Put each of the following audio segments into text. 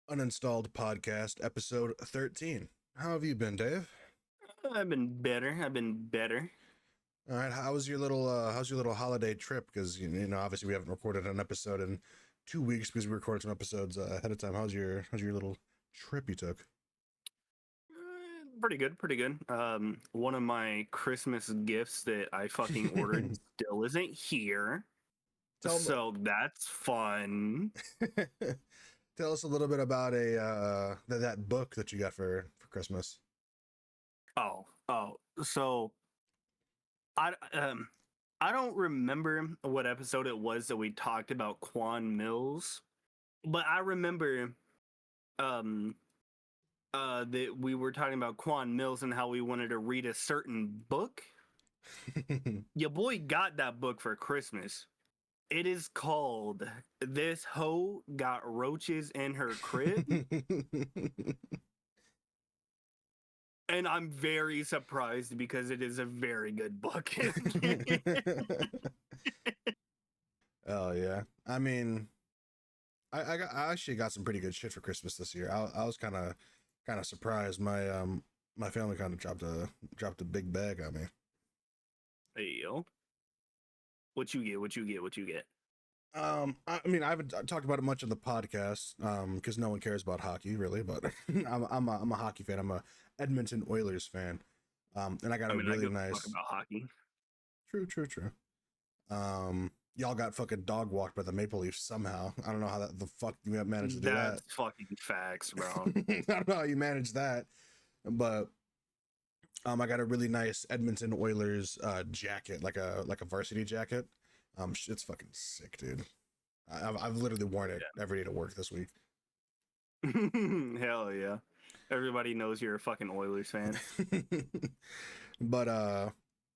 Uninstalled podcast, episode 13. How have you been, Dave? I've been better. All right, how's your little holiday trip? Because you know, obviously we haven't recorded an episode in 2 weeks because we recorded some episodes ahead of time. How's your little trip you took? Pretty good, pretty good. One of my Christmas gifts that I fucking ordered still isn't here. Tell So that's fun. tell us a little bit about that book that you got for Christmas. So I um I don't remember what episode it was that we talked about Quan Mills, but I remember um that we were talking about Quan Mills and how we wanted to read a certain book. Your boy got that book for Christmas. It is called This Hoe Got Roaches in Her Crib. And I'm very surprised because it is a very good book. Oh yeah, I mean, I actually got some pretty good shit for Christmas this year. I was kind of surprised. My family kind of dropped a big bag on me. Hey, yo. What you get? I mean, I haven't talked about it much on the podcast, because no one cares about hockey really. But I'm a hockey fan. I'm a Edmonton Oilers fan. And I got a really nice. Talk about hockey. True. Y'all got fucking dog walked by the Maple Leafs somehow. I don't know how the fuck you managed to do that. That's fucking facts, bro. I don't know how you managed that, but I got a really nice Edmonton Oilers jacket, like a varsity jacket. It's fucking sick, dude. I've literally worn it every day to work this week. Hell yeah. Everybody knows you're a fucking Oilers fan. But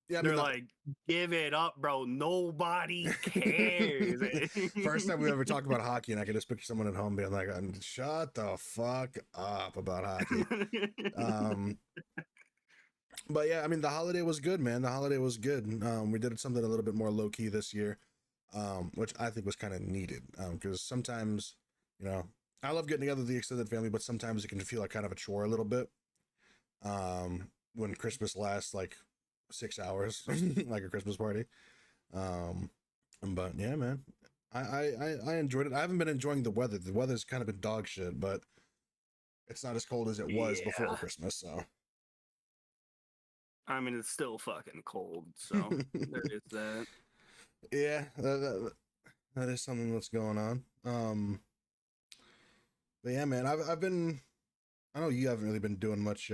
yeah, they're like, give it up, bro. Nobody cares. First time we ever talked about hockey, and I could just picture someone at home being like, shut the fuck up about hockey. But yeah, I mean, the holiday was good, man. The holiday was good. We did something a little bit more low key this year, which I think was kind of needed. Because sometimes, you know, I love getting together with the extended family, but sometimes it can feel like kind of a chore a little bit. When Christmas lasts like 6 hours, like a Christmas party. But yeah, man, I enjoyed it. I haven't been enjoying the weather. The weather's kind of been dog shit, but it's not as cold as it was before Christmas, so. I mean, it's still fucking cold, so there is that. Yeah, that is something that's going on. But yeah, man, I've been. I know you haven't really been doing much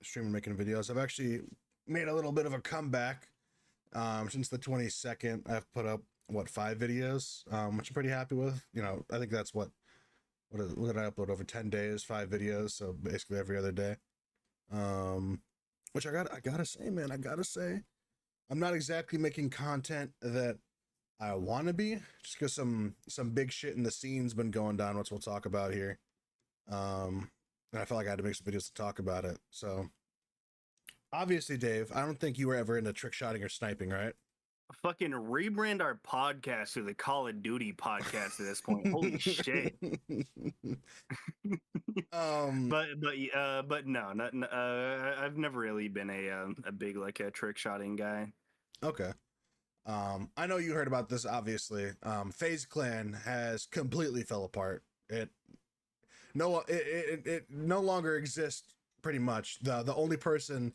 streaming, making videos. I've actually made a little bit of a comeback. Since the 22nd, I've put up 5 videos, which I'm pretty happy with. You know, I think that's what did I upload over 10 days, 5 videos, so basically every other day. Which I gotta say, man, I'm not exactly making content that I want to be, just because some big shit in the scene's been going down, which we'll talk about here. And I felt like I had to make some videos to talk about it. So, obviously, Dave, I don't think you were ever into trick shotting or sniping, right? Fucking rebrand our podcast to the Call of Duty podcast at this point. Holy shit. But no, I've never really been a big like a trick shotting guy. Okay. I know you heard about this, obviously. FaZe Clan has completely fell apart. It no longer exists, pretty much. The only person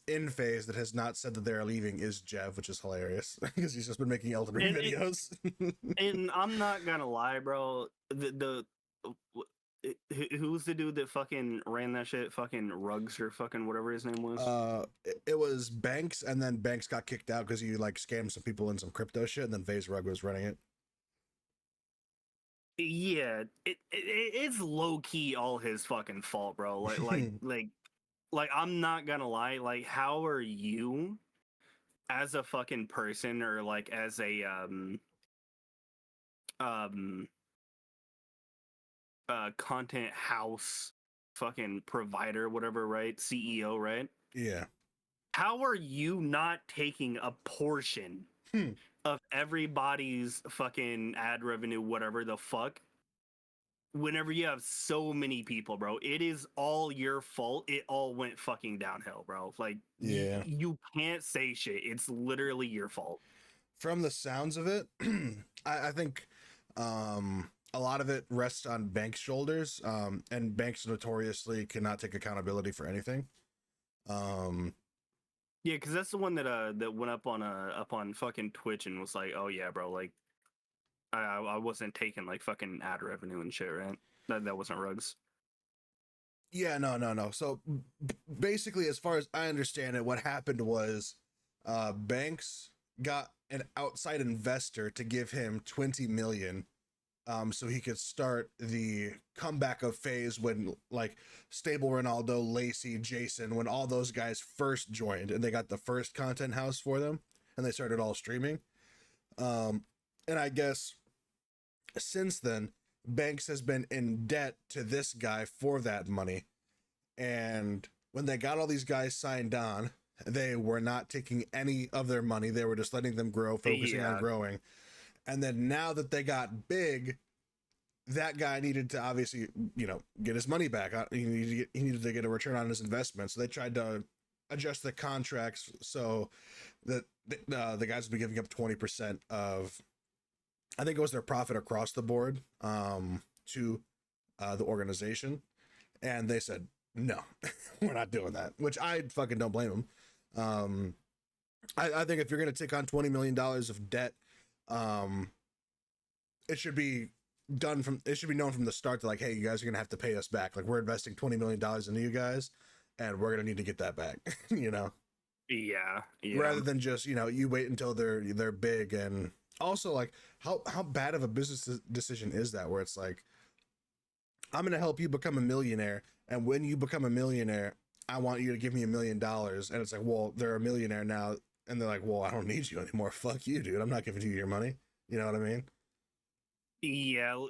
in FaZe that has not said that they're leaving is Jev, which is hilarious because he's just been making Elden Ring videos. And I'm not gonna lie, bro. Who's the dude that fucking ran that shit? Fucking Ruggs or fucking whatever his name was. It was Banks, and then Banks got kicked out because he like scammed some people in some crypto shit, and then FaZe Rug was running it. Yeah, it's low key all his fucking fault, bro. Like I'm not gonna lie. Like, how are you, as a fucking person, or like as a content house fucking provider, whatever, right? CEO, right? Yeah. How are you not taking a portion of everybody's fucking ad revenue, whatever the fuck, whenever you have so many people, bro, it is all your fault. It all went fucking downhill, bro. Like, Yeah. you can't say shit. It's literally your fault. From the sounds of it, I think a lot of it rests on Banks' shoulders, and Banks notoriously cannot take accountability for anything. Yeah, because that's the one that went up on fucking Twitch and was like, "Oh yeah, bro, like I wasn't taking like fucking ad revenue and shit, right? That wasn't Rugs." Yeah, no. So basically, as far as I understand it, what happened was Banks got an outside investor to give him 20 million so he could start the comeback of FaZe when like Stable Ronaldo, Lacey, Jason, when all those guys first joined and they got the first content house for them and they started all streaming. And I guess since then, Banks has been in debt to this guy for that money. And when they got all these guys signed on, they were not taking any of their money. They were just letting them grow, focusing on growing. And then now that they got big, that guy needed to obviously, get his money back. He needed to get a return on his investment. So they tried to adjust the contracts so that the guys would be giving up 20% of, I think it was their profit across the board, to the organization. And they said, no, we're not doing that, which I fucking don't blame them. I think if you're going to take on $20 million of debt, it should be known from the start to like, hey, you guys are going to have to pay us back. Like, we're investing $20 million into you guys and we're going to need to get that back, Yeah. rather than just, you wait until they're big. And also like how bad of a business decision is that, where it's like, I'm going to help you become a millionaire. And when you become a millionaire, I want you to give me $1 million. And it's like, well, they're a millionaire now. And they're like, well, I don't need you anymore. Fuck you, dude. I'm not giving you your money. You know what I mean? Yeah,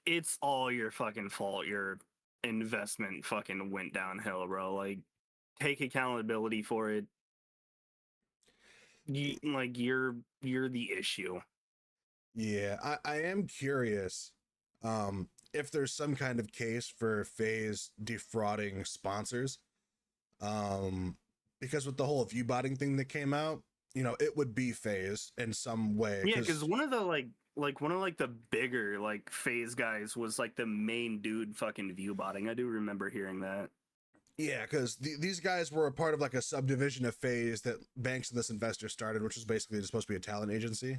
it's all your fucking fault. Your investment fucking went downhill, bro. Like, take accountability for it. You're the issue. Yeah, I am curious if there's some kind of case for FaZe defrauding sponsors. Because with the whole view botting thing that came out, it would be FaZe in some way. Yeah, because one of the bigger like FaZe guys was like the main dude fucking view botting. I do remember hearing that. Yeah, because these guys were a part of like a subdivision of FaZe that Banks and this investor started, which was basically supposed to be a talent agency.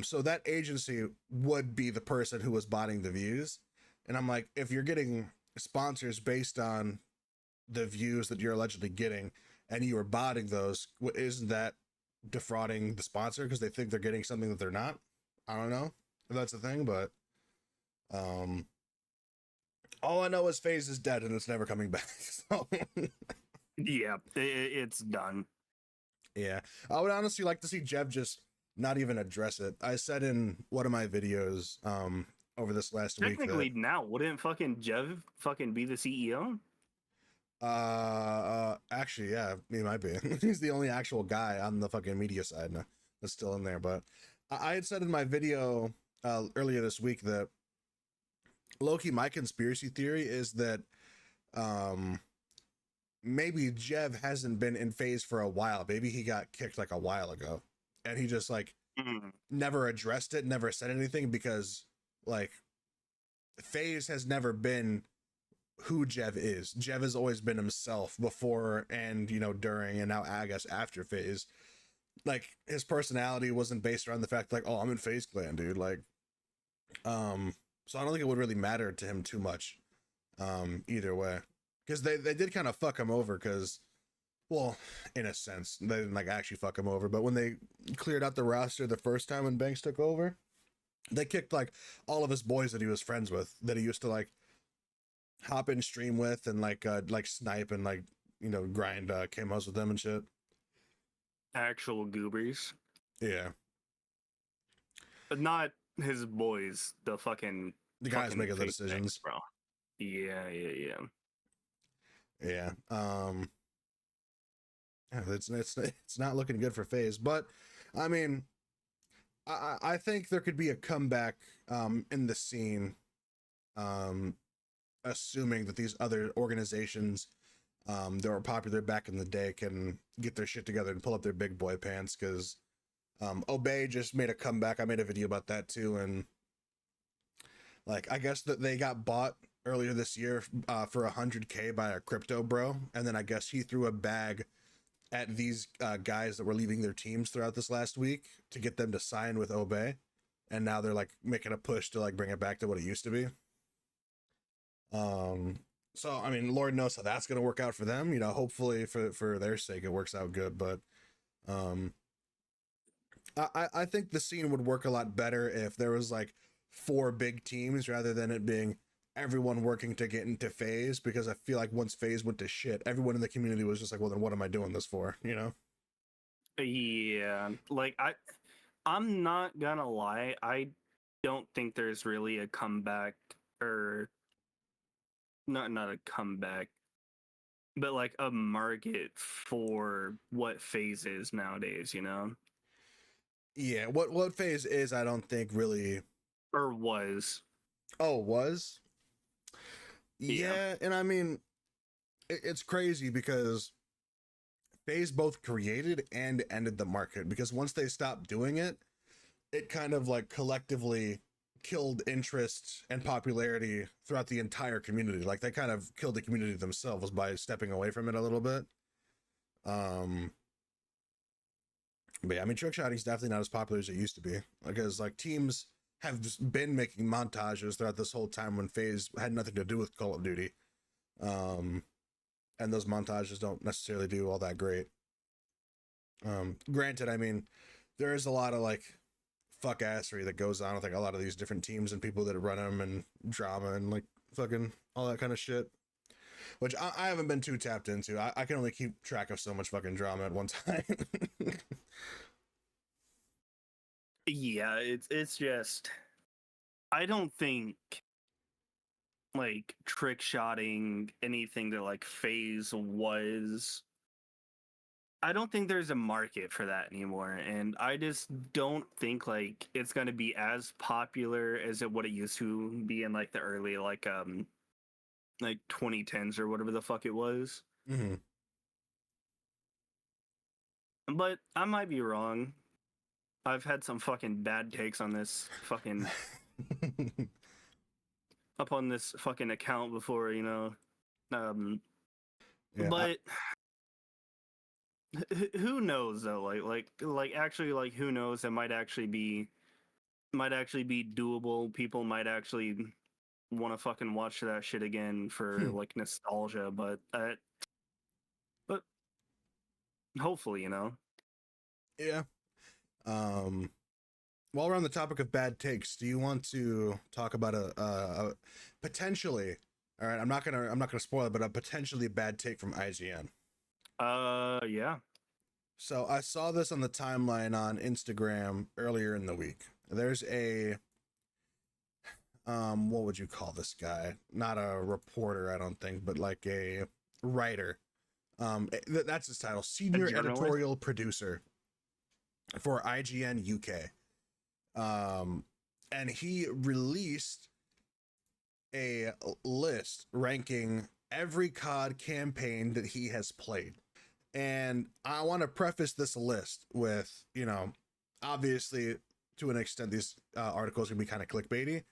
So that agency would be the person who was botting the views. And I'm like, if you're getting sponsors based on the views that you're allegedly getting and you are botting those, isn't that defrauding the sponsor because they think they're getting something that they're not? I don't know if that's the thing, but all I know is FaZe is dead and it's never coming back. So Yeah, it's done. yeah, I would honestly like to see Jev just not even address it. I said in one of my videos over this last week Technically, now wouldn't fucking Jev fucking be the CEO? Actually, yeah, he might be. He's the only actual guy on the fucking media side now that's still in there. But I had said in my video earlier this week that low-key my conspiracy theory is that maybe Jev hasn't been in FaZe for a while. Maybe he got kicked like a while ago and he just like never addressed it, never said anything, because like FaZe has never been who Jev is. Jev has always been himself before and during, and now I guess after FaZe. Like, his personality wasn't based around the fact like, oh, I'm in FaZe Clan, dude. Like, so I don't think it would really matter to him too much, either way, because they did kind of fuck him over. Because, well, in a sense, they didn't like actually fuck him over, but when they cleared out the roster the first time when Banks took over, they kicked like all of his boys that he was friends with, that he used to like hop in stream with and like snipe and like grind camos with them and shit. Actual goobers. Yeah, But not his boys, the guys making the fake decisions, things, bro. Yeah. Yeah. It's not looking good for FaZe, but I mean, I think there could be a comeback in the scene assuming that these other organizations that were popular back in the day can get their shit together and pull up their big boy pants, because Obey just made a comeback. I made a video about that too, and like I guess that they got bought earlier this year for 100K by a crypto bro, and then I guess he threw a bag at these guys that were leaving their teams throughout this last week to get them to sign with Obey, and now they're like making a push to like bring it back to what it used to be. So I mean, Lord knows how that's gonna work out for them. You know, hopefully for their sake it works out good. But I think the scene would work a lot better if there was like 4 big teams rather than it being everyone working to get into FaZe, because I feel like once FaZe went to shit, everyone in the community was just like, well, then what am I doing this for? You know? Yeah, like I'm not gonna lie, I don't think there's really a comeback, or not a comeback, but like a market for what FaZe is nowadays, you know? Yeah. What FaZe is, I don't think really. Or was. Oh, was. Yeah. Yeah, and I mean, it's crazy because FaZe both created and ended the market, because once they stopped doing it, it kind of like collectively killed interest and popularity throughout the entire community. Like they kind of killed the community themselves by stepping away from it a little bit. But yeah, I mean, trick shotting's definitely not as popular as it used to be, because like teams have just been making montages throughout this whole time when FaZe had nothing to do with Call of Duty. And those montages don't necessarily do all that great. Granted, I mean, there is a lot of like fuck assery that goes on with like a lot of these different teams and people that run them, and drama and like fucking all that kind of shit, which I haven't been too tapped into. I can only keep track of so much fucking drama at one time. Yeah, it's just, I don't think like trick shotting anything that like FaZe was, I don't think there's a market for that anymore, and I just don't think like it's gonna be as popular as what it used to be in like the early like 2010s or whatever the fuck it was. Mm-hmm. But I might be wrong. I've had some fucking bad takes on this fucking up on this fucking account before, you know. Yeah, But who knows though? Like actually, like who knows? It might actually be doable. People might actually want to fucking watch that shit again for like nostalgia. But hopefully, you know. yeah. While we're on the topic of bad takes, do you want to talk about a potentially? All right, I'm not gonna spoil it, but a potentially bad take from IGN. Yeah. So I saw this on the timeline on Instagram earlier in the week. There's a what would you call this guy? Not a reporter, I don't think, but like a writer. That's his title, senior editorial producer for IGN UK. And he released a list ranking every COD campaign that he has played. And I want to preface this list with, you know, obviously to an extent, these articles can be kind of clickbaity.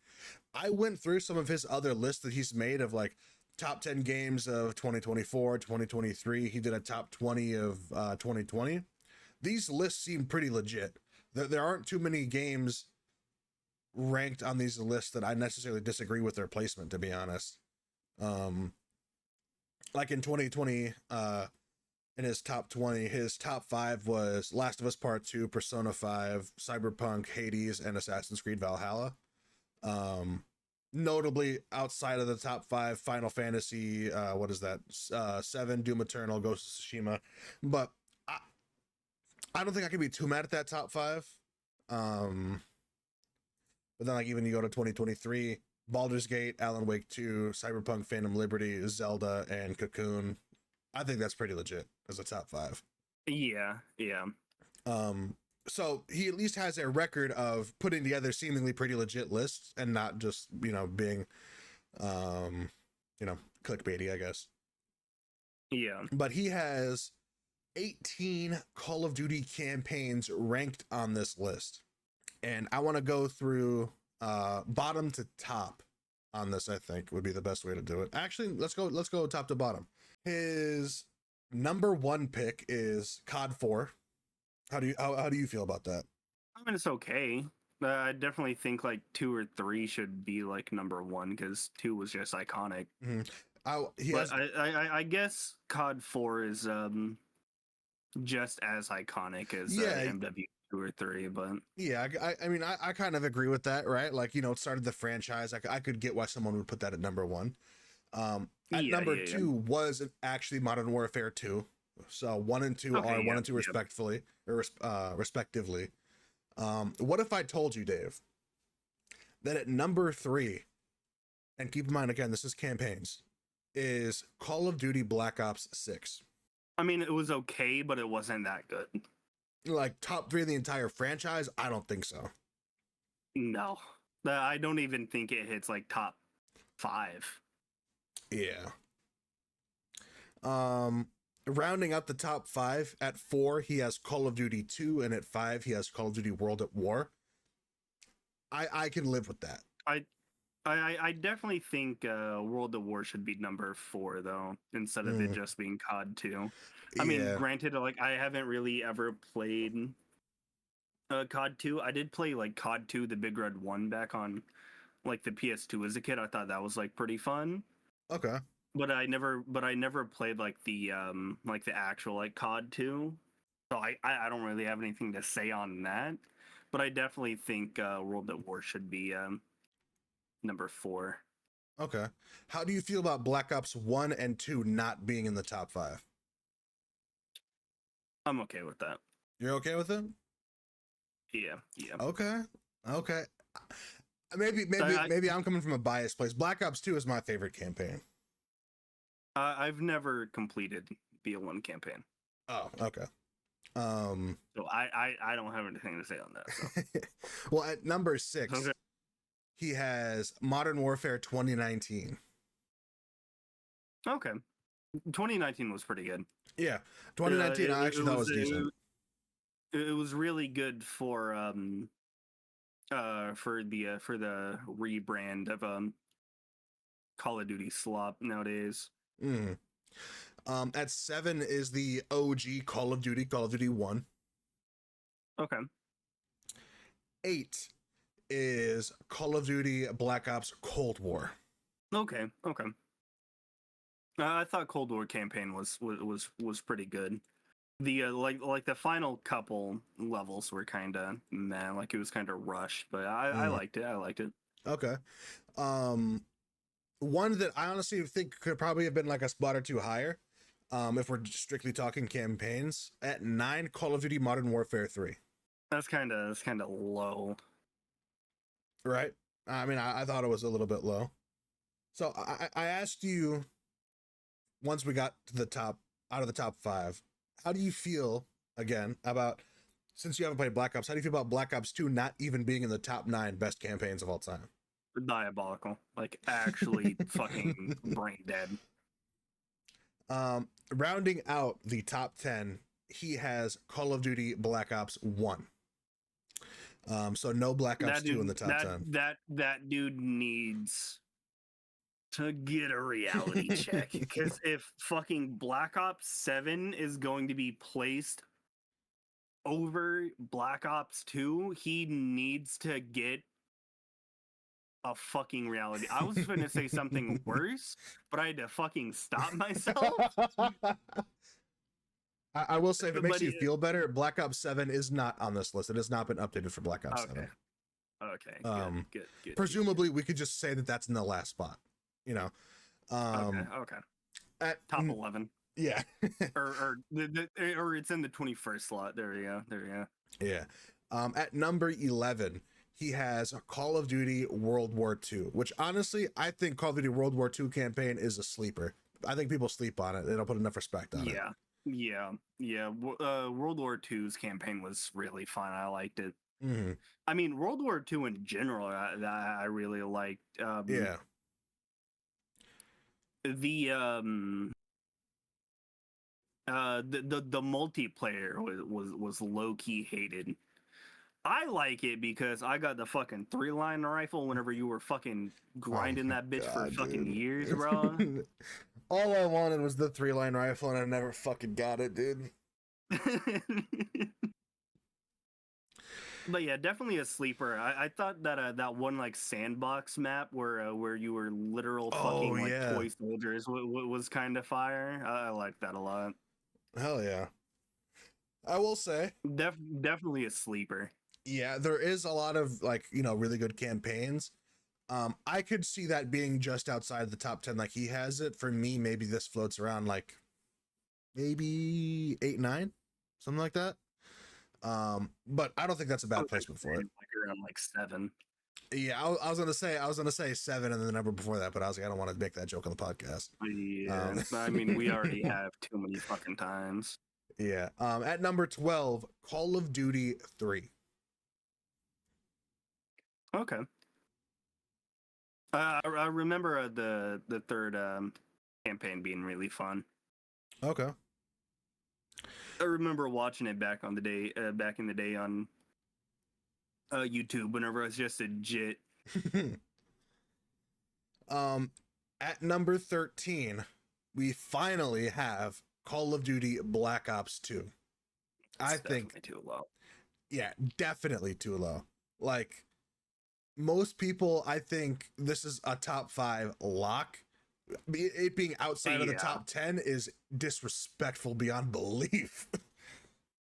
I went through some of his other lists that he's made of like top 10 games of 2024, 2023. He did a top 20 of 2020. These lists seem pretty legit. There aren't too many games ranked on these lists that I necessarily disagree with their placement, to be honest. Like in 2020, in his top 20, his top 5 was Last of Us Part 2, Persona 5, Cyberpunk, Hades, and Assassin's Creed Valhalla. Notably, outside of the top 5, Final Fantasy, 7, Doom Eternal, Ghost of Tsushima. But I don't think I can be too mad at that top 5. But then, like, even you go to 2023, Baldur's Gate, Alan Wake 2, Cyberpunk, Phantom Liberty, Zelda, and Cocoon. I think that's pretty legit as a top 5. Yeah. So he at least has a record of putting together seemingly pretty legit lists and not just, you know, being You know, clickbaity, I guess. Yeah. But he has 18 Call of Duty campaigns ranked on this list. And I want to go through bottom to top on this. I think would be the best way to do it. Actually, let's go top to bottom. His number one pick is COD 4. How do you feel about that? I mean, it's okay. I definitely think like 2 or 3 should be like number 1 because 2 was just iconic. Mm-hmm. I guess COD 4 is just as iconic as MW2 or 3, but yeah, I mean, I kind of agree with that, right? Like, you know, it started the franchise. I could get why someone would put that at number one. At number 2 was actually Modern Warfare 2. So 1 and 2 are 1 and 2 respectively. What if I told you, Dave, that at number 3, and keep in mind again, this is campaigns, is Call of Duty Black Ops 6. I mean, it was okay, but it wasn't that good. Like top 3 of the entire franchise? I don't think so. No. I don't even think it hits like top 5. Yeah. Rounding out the top 5, at 4 he has Call of Duty 2, and at 5 he has Call of Duty World at War. I can live with that. I definitely think World at War should be number 4 though, instead of it just being COD 2. I mean, granted, like I haven't really ever played COD 2. I did play like COD 2, the Big Red 1 back on like the PS2 as a kid. I thought that was like pretty fun. Okay. But I never played like the actual like COD 2. So I don't really have anything to say on that. But I definitely think World at War should be number 4. Okay. How do you feel about Black Ops 1 and 2 not being in the top 5? I'm okay with that. You're okay with it? Yeah. Okay. Maybe I'm coming from a biased place. Black Ops 2 is my favorite campaign. I've never completed BO1 campaign. Oh, okay. So I don't have anything to say on that. So. Well, at number 6, okay, he has Modern Warfare 2019. Okay. 2019 was pretty good. Yeah. 2019 I actually thought was decent. It was really good for the rebrand of Call of Duty slop nowadays. At 7 is the OG Call of Duty 1. Okay. 8 is Call of Duty Black Ops Cold War. Okay. I thought Cold War campaign was pretty good. The like the final couple levels were kind of man, like it was kind of rushed, but I liked it. Okay. One that I honestly think could probably have been like a spot or 2 higher, if we're strictly talking campaigns. At 9, Call of Duty Modern Warfare 3. That's kind of low. Right? I mean, I thought it was a little bit low. So I asked you, once we got to the top, out of the top 5, how do you feel, again, about, since you haven't played Black Ops, how do you feel about Black Ops 2 not even being in the top 9 best campaigns of all time? Diabolical. Like, actually fucking brain dead. Rounding out the top 10, he has Call of Duty Black Ops 1. So no Black Ops 2 in the top 10. That dude needs to get a reality check, because if fucking Black Ops 7 is going to be placed over Black Ops 2, he needs to get a fucking reality. I was going to say something worse, but I had to fucking stop myself. I will say, if it makes you feel better, Black Ops 7 is not on this list. It has not been updated for Black Ops 7. Okay. Good. Presumably, we could just say that that's in the last spot. You know. Okay. At top 11. Yeah. or it's in the 21st slot. There you go. Yeah. At number 11, he has Call of Duty World War II, which honestly, I think Call of Duty World War II campaign is a sleeper. I think people sleep on it. They don't put enough respect on it. Yeah. World War II's campaign was really fun. I liked it. Mm-hmm. I mean, World War II in general, I really liked. Yeah. the the multiplayer was low key hated. I like it because I got the fucking 3-line rifle whenever you were fucking Oh grinding my that bitch for god, fucking dude. years, bro. All I wanted was the 3-line rifle, and I never fucking got it, dude. But yeah, definitely a sleeper. I thought that that one like sandbox map where you were literal Oh fucking like yeah, toy soldiers was kind of fire. I like that a lot. hell yeah. I will say, Definitely a sleeper. yeah, there is a lot of like really good campaigns. I could see that being just outside the top 10, like he has it. For me, maybe this floats around like maybe 8, 9, something like that. But I don't think that's a I bad was placement for it. like around like 7. Yeah, I was gonna say 7 and then the number before that, but I was like, I don't want to make that joke on the podcast. Yeah, I mean we already have too many fucking times. Yeah. At number 12, Call of Duty 3. Okay. I remember the third campaign being really fun. Okay. I remember watching it back in the day on YouTube whenever I was just a jit. um, at number 13, we finally have Call of Duty Black Ops 2. I It's think, definitely too low. yeah, definitely too low. Like most people, I think this is a top 5 lock. It being outside of the Yeah, top 10 is disrespectful beyond belief.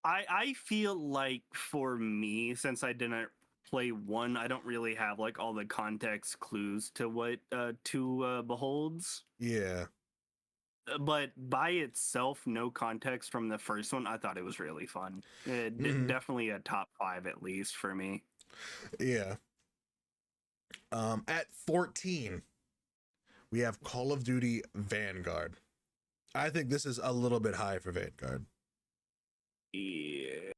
I feel like for me, since I didn't play one, I don't really have like all the context clues to what two beholds. Yeah. But by itself, no context from the first one, I thought it was really fun. Mhm. Definitely a top 5 at least for me. Yeah. At 14, we have Call of Duty Vanguard. I think this is a little bit high for Vanguard. Yeah.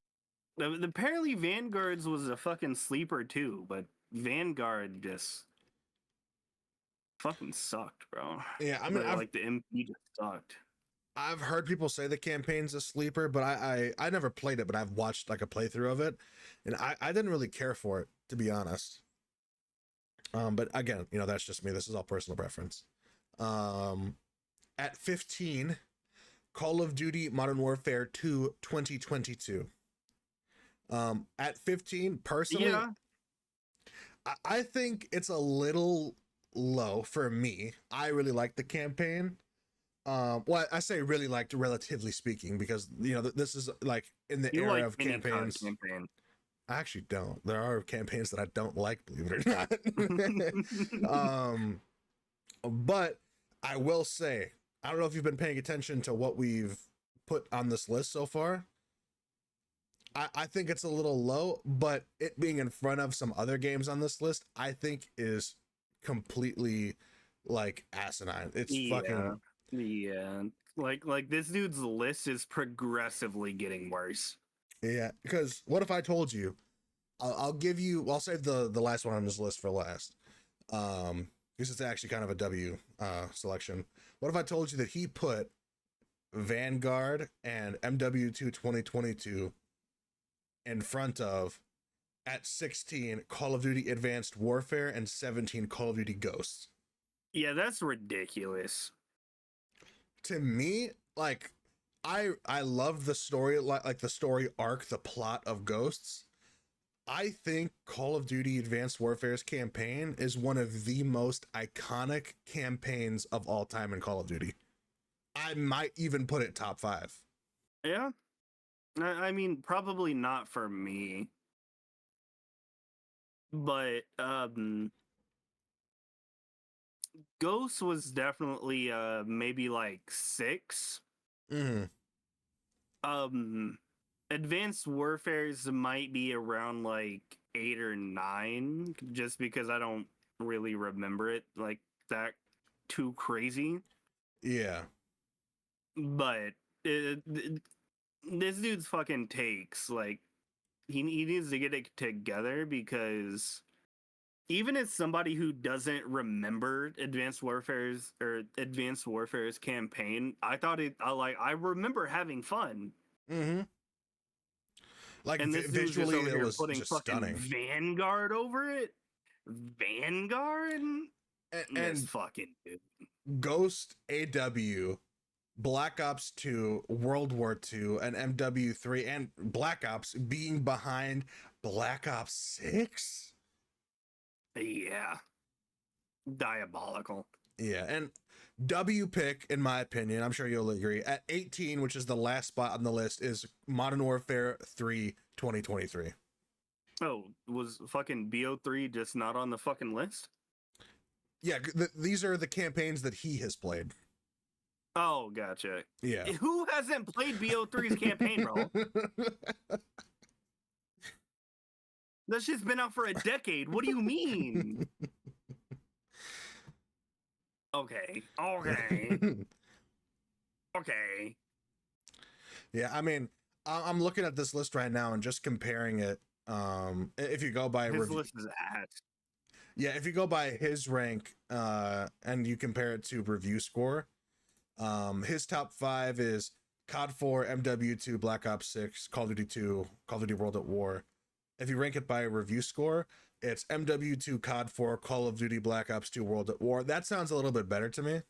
Apparently Vanguard's was a fucking sleeper too, but Vanguard just fucking sucked, bro. Yeah, I mean, I've Like the MP just sucked. I've heard people say the campaign's a sleeper, but I never played it, but I've watched like a playthrough of it, and I didn't really care for it, to be honest. But again, that's just me. This is all personal preference. Um, at 15, Call of Duty Modern Warfare 2 2022. At 15, personally, Yeah. I think it's a little low for me. I really like the campaign. Well, I say really liked, relatively speaking, because this is like in the You era like of any COD campaigns. campaign. I actually don't. There are campaigns that I don't like, believe it or not. But I will say, I don't know if you've been paying attention to what we've put on this list so far. I think it's a little low, but it being in front of some other games on this list, I think is completely like asinine. It's Yeah. fucking Yeah. Like this dude's list is progressively getting worse. yeah. Because what if I told you? I'll give you. I'll save the last one on this list for last. Because it's actually kind of a W selection. What if I told you that he put Vanguard and MW2 2022 in front of, at 16, Call of Duty Advanced Warfare and 17, Call of Duty Ghosts? Yeah, that's ridiculous. To me, like, I love the story, like the story arc, the plot of Ghosts. I think Call of Duty Advanced Warfare's campaign is one of the most iconic campaigns of all time in Call of Duty. I might even put it top 5. Yeah. I mean, probably not for me. But Ghost was definitely maybe like 6. Mm-hmm. Um Advanced Warfare's might be around like 8 or 9 just because I don't really remember it like that too crazy. Yeah. But this dude's fucking takes like he needs to get it together because even as somebody who doesn't remember Advanced Warfare's campaign, I thought I remember having fun. Mm-hmm. Like And this dude's just visually, over it here was putting just fucking stunning. Vanguard over it. Vanguard? This And fucking dude. Ghost AW, Black Ops 2, World War 2, and MW3, and Black Ops being behind Black Ops 6? Yeah. Diabolical. Yeah, and W pick, in my opinion, I'm sure you'll agree, at 18, which is the last spot on the list, is Modern Warfare 3 2023. Oh, was fucking BO3 just not on the fucking list? Yeah, these are the campaigns that he has played. Oh, gotcha. Yeah. Who hasn't played BO3's campaign, bro? That shit's been out for a decade. What do you mean? Okay. Okay. Yeah, I mean, I'm looking at this list right now and just comparing it. If you go by his list is ass. Yeah, if you go by his rank, and you compare it to review score, his top 5 is COD 4, MW2, Black Ops 6, Call of Duty 2, Call of Duty World at War. If you rank it by review score, it's MW2, COD 4, Call of Duty, Black Ops 2, World at War. That sounds a little bit better to me.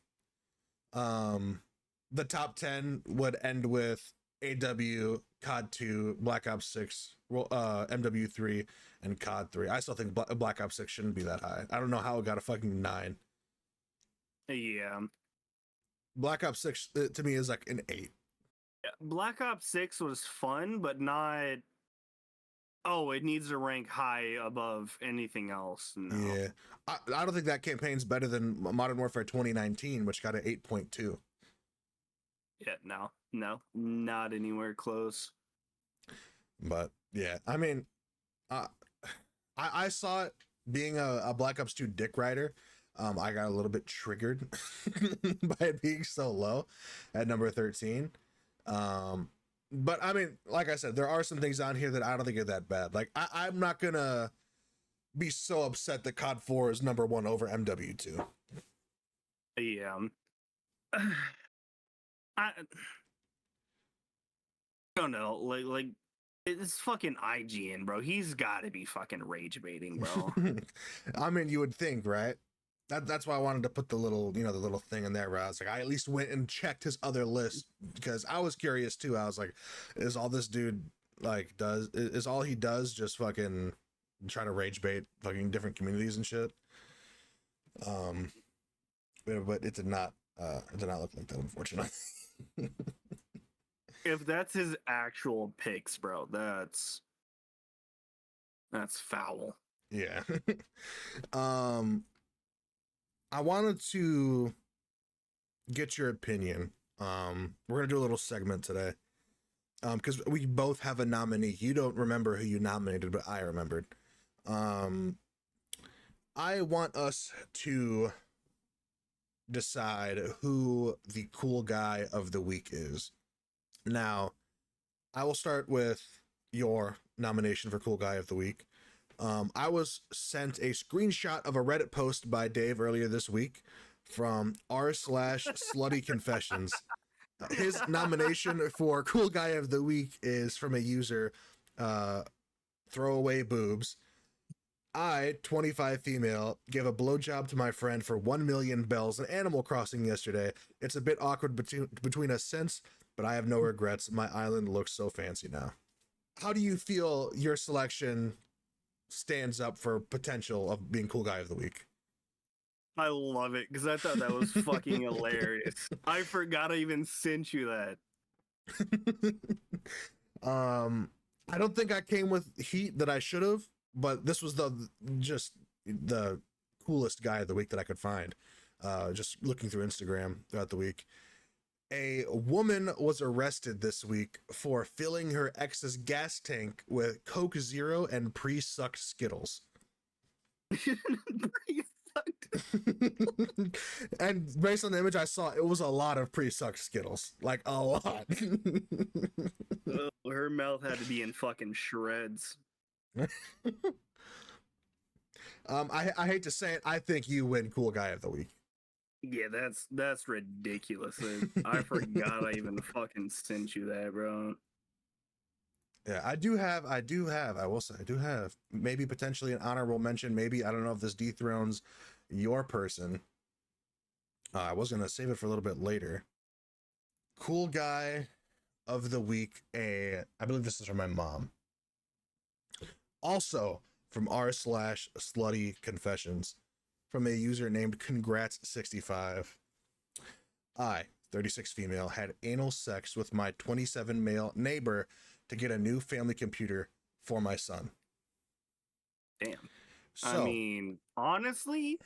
The top 10 would end with AW, COD 2, Black Ops 6, MW3, and COD 3. I still think Black Ops 6 shouldn't be that high. I don't know how it got a fucking 9. Yeah. Black Ops 6 to me is like an 8. Yeah. Black Ops 6 was fun, but not. Oh, it needs to rank high above anything else. No. Yeah. I don't think that campaign's better than Modern Warfare 2019, which got an 8.2. Yeah, no, not anywhere close. But yeah, I mean, I saw it being a Black Ops 2 dick rider. I got a little bit triggered by it being so low at number 13. But I mean, like I said, there are some things on here that I don't think are that bad. Like I'm not gonna be so upset that COD 4 is number 1 over MW2. Yeah. I don't know. Like it's fucking IGN, bro. He's got to be fucking rage baiting, bro. I mean, you would think, right? That's why I wanted to put the little, the little thing in there where I was like, I at least went and checked his other list because I was curious too. I was like, is all this dude like is all he does just fucking try to rage bait fucking different communities and shit? But it did not look like that, unfortunately. If that's his actual picks, bro, that's foul. Yeah. I wanted to get your opinion. We're gonna do a little segment today. Because we both have a nominee. You don't remember who you nominated, but I remembered. I want us to decide who the cool guy of the week is. Now, I will start with your nomination for cool guy of the week. I was sent a screenshot of a Reddit post by Dave earlier this week from r/slutty confessions. His nomination for cool guy of the week is from a user, throwaway boobs. I, 25 female, gave a blowjob to my friend for 1 million bells in Animal Crossing yesterday. It's a bit awkward between us since, but I have no regrets. My island looks so fancy now. How do you feel your selection stands up for potential of being cool guy of the week? I love it because I thought that was fucking hilarious. I forgot I even sent you that. I don't think I came with heat that I should have, but this was the coolest guy of the week that I could find. Just looking through Instagram throughout the week. A woman was arrested this week for filling her ex's gas tank with Coke Zero and pre-sucked Skittles. And based on the image I saw, it was a lot of pre-sucked Skittles. Like, a lot. Her mouth had to be in fucking shreds. I hate to say it, I think you win Cool Guy of the Week. Yeah, that's ridiculous. I forgot I even fucking sent you that, bro. Yeah, I do have, I will say, I do have maybe potentially an honorable mention. Maybe, I don't know if this dethrones your person. I was going to save it for a little bit later. Cool Guy of the Week. I believe this is from my mom. Also from r/slutty confessions from a user named Congrats65. I, 36 female, had anal sex with my 27 male neighbor to get a new family computer for my son. Damn. So, I mean, honestly,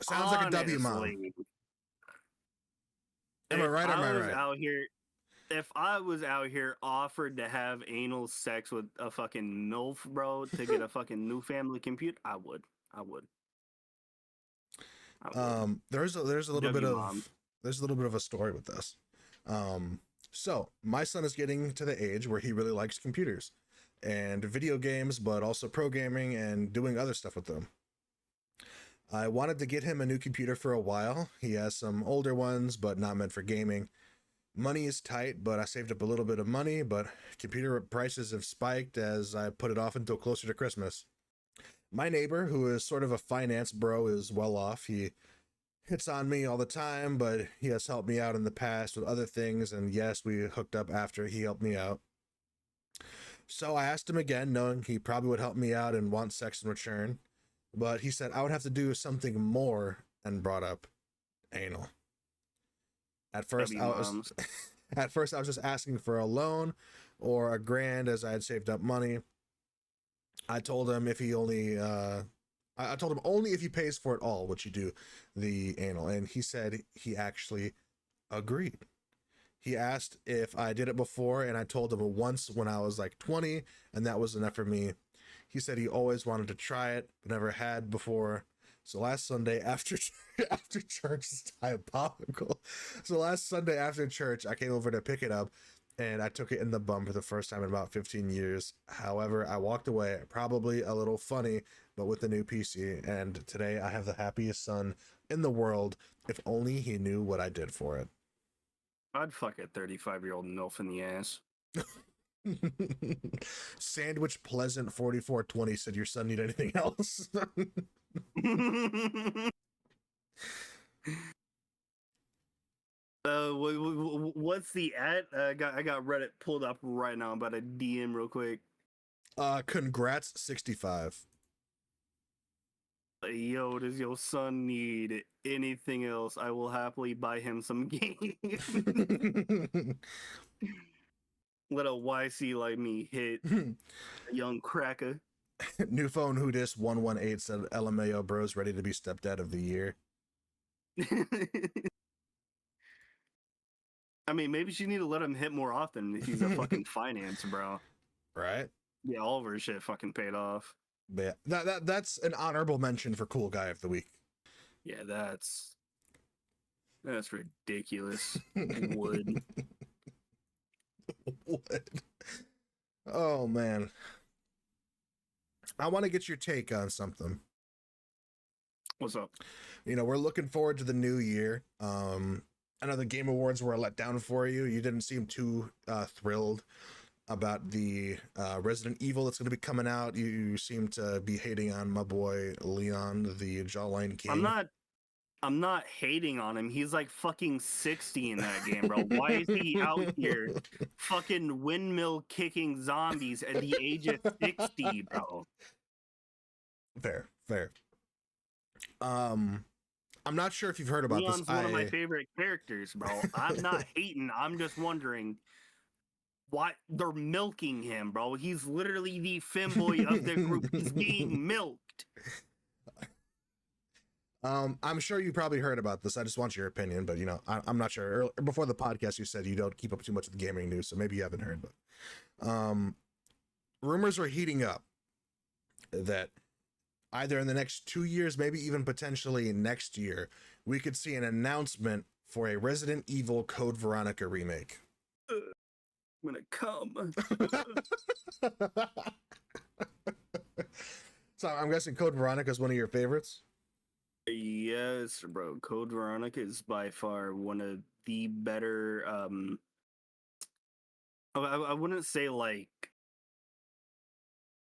sounds like a W, mom. Am I right or am I right? Out here, if I was out here offered to have anal sex with a fucking MILF, bro, to get a fucking new family computer, I would. There's a little bit of a story with this. So my son is getting to the age where he really likes computers and video games, but also programming and doing other stuff with them. I wanted to get him a new computer for a while. He has some older ones, but not meant for gaming. Money is tight, but I saved up a little bit of money, but computer prices have spiked as I put it off until closer to Christmas. My neighbor, who is sort of a finance bro, is well off. He hits on me all the time, but he has helped me out in the past with other things, and yes, we hooked up after he helped me out. So I asked him again, knowing he probably would help me out and want sex in return, but he said I would have to do something more and brought up anal. At first, I was just asking for a loan or $1,000 as I had saved up money. I told him if he only, I told him only if he pays for it all, which you do, the anal. And he said he actually agreed. He asked if I did it before, and I told him once when I was like 20, and that was enough for me. He said he always wanted to try it, but never had before. So last Sunday after church is diabolical. So last Sunday after church, I came over to pick it up, and I took it in the bum for the first time in about 15 years. However, I walked away, probably a little funny, but with the new PC. And today I have the happiest son in the world. If only he knew what I did for it. I'd fuck a 35-year-old MILF in the ass. Sandwich Pleasant 4420 said, your son need anything else? What's the at? I got Reddit pulled up right now. I'm about to DM real quick. Congrats 65. Yo, does your son need anything else? I will happily buy him some games. Let a YC like me hit a young cracker. New phone who dis 118 said LMAO bros ready to be stepdad of the year. I mean, maybe she need to let him hit more often if he's a fucking finance bro. Right? Yeah, all of her shit fucking paid off. But yeah, that's an honorable mention for Cool Guy of the Week. Yeah, that's ridiculous. Would. Oh man. I want to get your take on something. What's up? You know, we're looking forward to the new year. I know the Game Awards were a letdown for you. You didn't seem too thrilled about the Resident Evil that's going to be coming out. You seem to be hating on my boy Leon, the Jawline King. I'm not hating on him. He's like fucking 60 in that game, bro. Why is he out here fucking windmill kicking zombies at the age of 60, bro? Fair. I'm not sure if you've heard about Leon's this. One of my favorite characters, bro. I'm not hating. I'm just wondering why they're milking him, bro. He's literally the femboy of the group. He's being milked. I'm sure you probably heard about this. I just want your opinion, but you know, I'm not sure. Before the podcast, you said you don't keep up too much with gaming news, so maybe you haven't heard. But rumors are heating up that either in the next 2 years, maybe even potentially next year, we could see an announcement for a Resident Evil Code Veronica remake. I'm gonna come. So I'm guessing Code Veronica is one of your favorites. Yes, bro. Code Veronica is by far one of the better. I wouldn't say like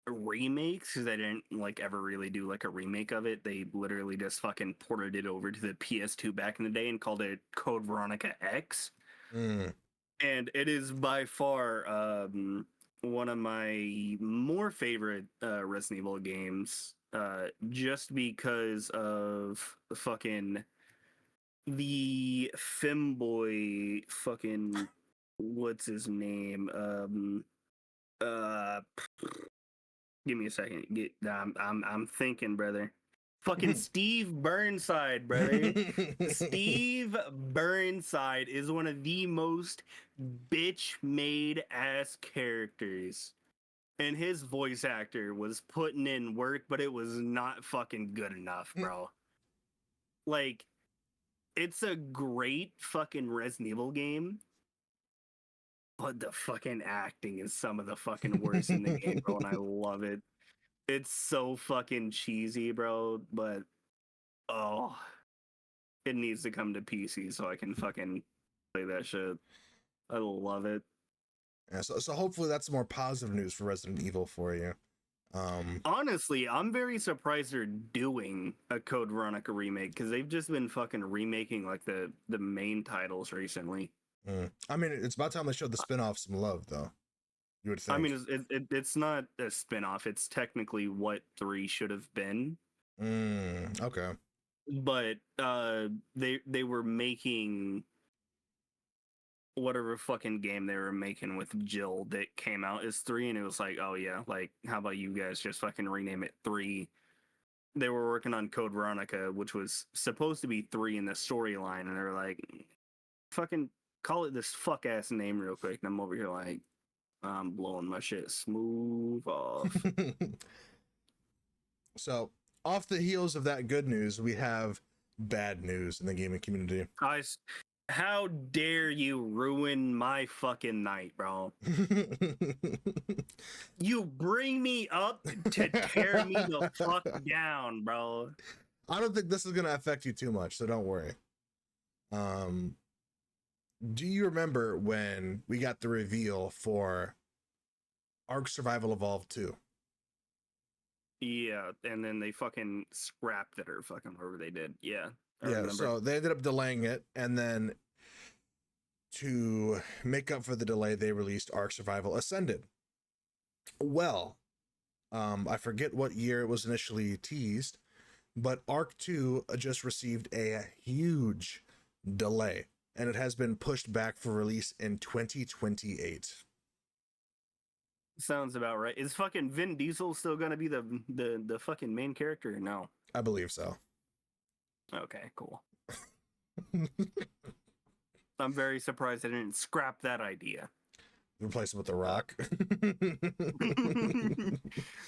remakes because I didn't like ever really do like a remake of it. They literally just fucking ported it over to the PS2 back in the day and called it Code Veronica X. Mm. And it is by far one of my more favorite Resident Evil games, just because of fucking the femboy fucking what's his name uh give me a second. I'm thinking, brother. Fucking Steve Burnside, brother. Steve Burnside is one of the most bitch made ass characters. And his voice actor was putting in work, but it was not fucking good enough, bro. Like, it's a great fucking Resident Evil game, but the fucking acting is some of the fucking worst in the game, bro, and I love it. It's so fucking cheesy, bro, but oh, it needs to come to PC so I can fucking play that shit. I love it. Yeah, so hopefully that's more positive news for Resident Evil for you. Honestly, I'm very surprised they're doing a Code Veronica remake because they've just been fucking remaking like the main titles recently. I mean, it's about time they showed the spin-off some love, though. You would think. I mean, it's not a spin-off. It's technically what 3 should have been. Okay. But they were making whatever fucking game they were making with Jill that came out as 3, and it was like, oh yeah, like how about you guys just fucking rename it 3? They were working on Code Veronica, which was supposed to be 3 in the storyline, and they were like, fucking call it this fuck ass name real quick. And I'm over here like, I'm blowing my shit smooth off. So, off the heels of that good news, we have bad news in the gaming community. How dare you ruin my fucking night, bro? You bring me up to tear me the fuck down, bro. I don't think this is gonna affect you too much, so don't worry. Do you remember when we got the reveal for Ark Survival Evolved 2? Yeah, and then they fucking scrapped it or fucking whatever they did. Yeah. I Yeah, remember. so they ended up delaying it, and then to make up for the delay, they released Ark Survival Ascended. Well, I forget what year it was initially teased, but Ark 2 just received a huge delay, and it has been pushed back for release in 2028. Sounds about right. Is fucking Vin Diesel still gonna be the fucking main character or no? I believe so. Okay, cool. I'm very surprised they didn't scrap that idea. Replace him with The Rock.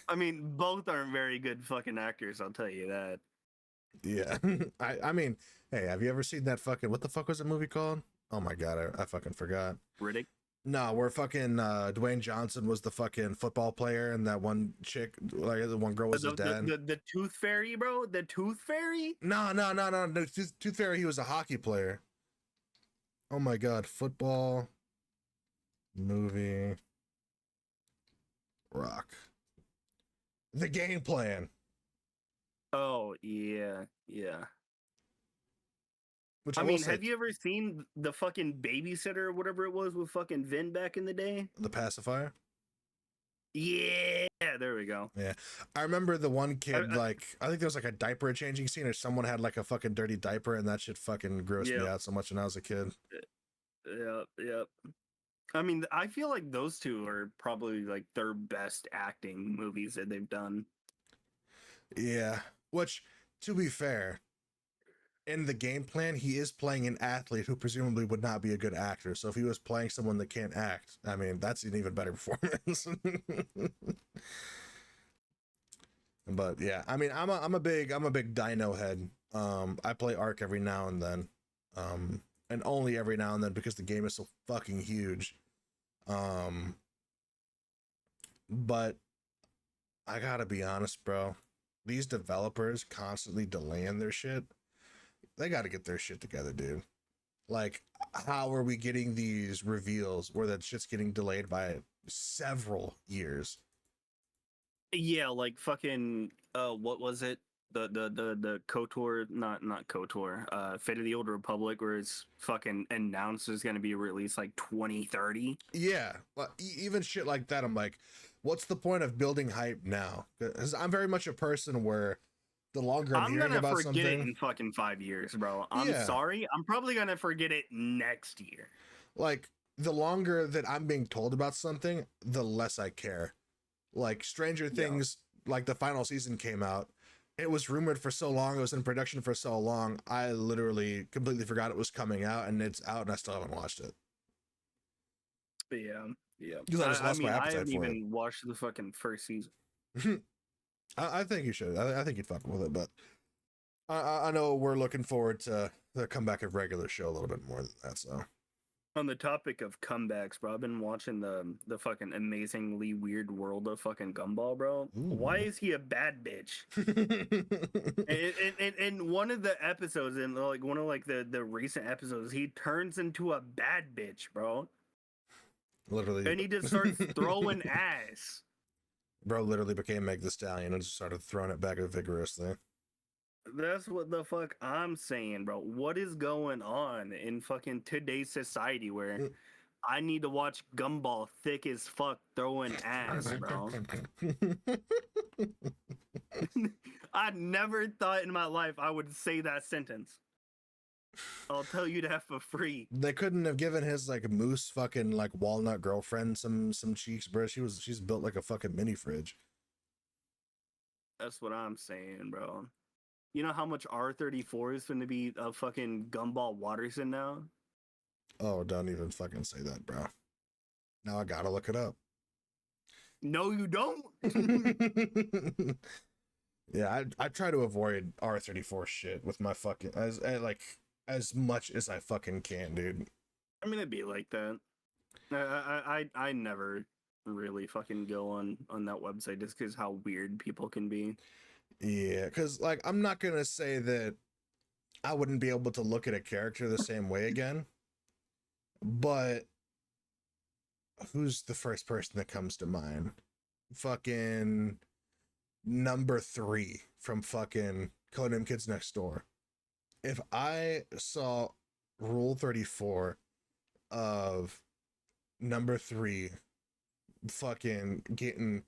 I mean, both aren't very good fucking actors, I'll tell you that. Yeah. I mean, hey, have you ever seen that fucking, what the fuck was that movie called? Oh my god, I fucking forgot. Riddick? No, where fucking Dwayne Johnson was the fucking football player, and that one chick, like the one girl was his dad. The Tooth Fairy, bro? The Tooth Fairy? No. Tooth Fairy, he was a hockey player. Oh my god, football movie Rock. The Game Plan. Oh, yeah. Which I mean, have you ever seen the fucking Babysitter or whatever it was with fucking Vin back in the day? The Pacifier? Yeah, there we go. Yeah. I remember the one kid, like, I think there was like a diaper changing scene, or someone had like a fucking dirty diaper, and that shit fucking grossed me out so much when I was a kid. Yep. I mean, I feel like those two are probably like their best acting movies that they've done. Yeah. Which, to be fair, in the Game Plan, he is playing an athlete who presumably would not be a good actor. So if he was playing someone that can't act, I mean, that's an even better performance. But yeah, I mean, I'm a big Dino head. I play Ark every now and then. And only every now and then because the game is so fucking huge. But I gotta be honest, bro. these developers constantly delaying their shit, they got to get their shit together, dude. Like, how are we getting these reveals where that shit's getting delayed by several years? Yeah, like fucking what was it? The KOTOR, not KOTOR, Fate of the Old Republic, where it's fucking announced is gonna be released like 2030. Yeah, even shit like that. I'm like, what's the point of building hype now? Because I'm very much a person where the longer I'm I'm hearing gonna about forget it something, in fucking 5 years, bro. I'm yeah, sorry. I'm probably gonna forget it next year. like the longer that I'm being told about something, the less I care. Like Stranger Yeah. Things, like the final season came out. It was rumored for so long, it was in production for so long, I literally completely forgot it was coming out, and it's out, and I still haven't watched it. Yeah, yeah. Because I just I lost my mean, I appetite haven't for it. even watched the fucking first season. I think you should. I think you'd fuck with it, but I know we're looking forward to the comeback of regular show a little bit more than that. So On the topic of comebacks, bro, I've been watching the fucking amazingly weird world of fucking Gumball, bro. Why ooh. is he a bad bitch? In one of the episodes, in like one of like the recent episodes, he turns into a bad bitch, bro, Literally, and he just starts throwing ass. bro, literally became Meg the Stallion and just started throwing it back vigorously. That's what the fuck I'm saying, bro. What is going on in fucking today's society where I need to watch Gumball thick as fuck throwing ass, bro? I never thought in my life I would say that sentence. I'll tell you that for free. They couldn't have given his like moose fucking like walnut girlfriend some cheeks, bro. She's built like a fucking mini fridge. That's what I'm saying, bro. You know how much R34 is going to be a fucking Gumball Watterson now? Oh, don't even fucking say that, bro. Now I gotta look it up. No, you don't. Yeah, I try to avoid R34 shit with my fucking like as much as I fucking can, dude. I mean, it'd be like that. I never really fucking go on that website just because how weird people can be. Yeah, because like I'm not gonna say that I wouldn't be able to look at a character the same way again, but who's the first person that comes to mind? Fucking number 3 from fucking Codename Kids Next Door. If I saw Rule 34 of number 3 fucking getting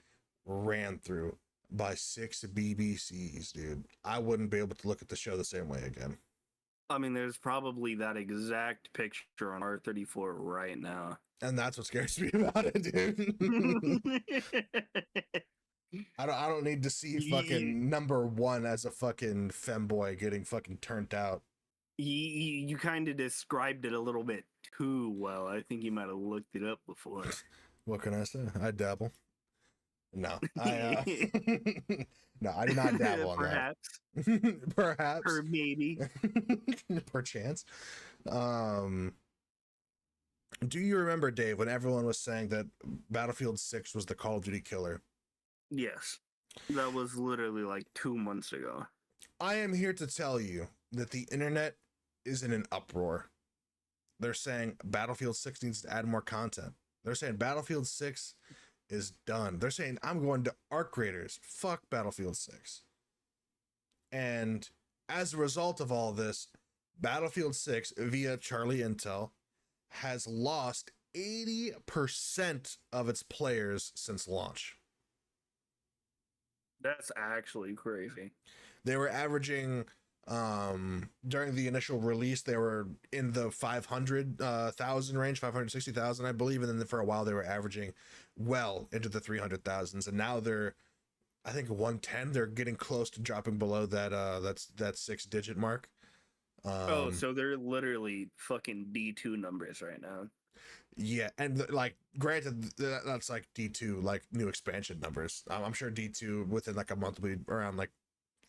ran through by 6 BBCs, dude, I wouldn't be able to look at the show the same way again. I mean, there's probably that exact picture on R34 right now. And that's what scares me about it, dude. I don't need to see you fucking number 1 as a fucking femboy getting fucking turned out. you kind of described it a little bit too well. I think you might have looked it up before. What can I say? I dabble. No, I no, I do not dabble on Perhaps. that. Perhaps. Or maybe. Perchance. Um, do you remember, Dave, when everyone was saying that Battlefield 6 was the Call of Duty killer? Yes. That was literally like 2 months ago. I am here to tell you that the internet is in an uproar. They're saying Battlefield 6 needs to add more content. They're saying Battlefield 6 is done. They're saying I'm going to Arc Raiders. Fuck Battlefield 6. And as a result of all this, Battlefield 6 via Charlie Intel has lost 80% of its players since launch. That's actually crazy. They were averaging during the initial release, they were in the 500,000 range, 560,000 I believe, and then for a while they were averaging well into the 300,000s, and now they're, I think, 110. They're getting close to dropping below that that 6-digit mark. Oh, so they're literally fucking D2 numbers right now. Yeah, and like, granted, that's like D2, like new expansion numbers. I'm sure D2 within like a month will be around like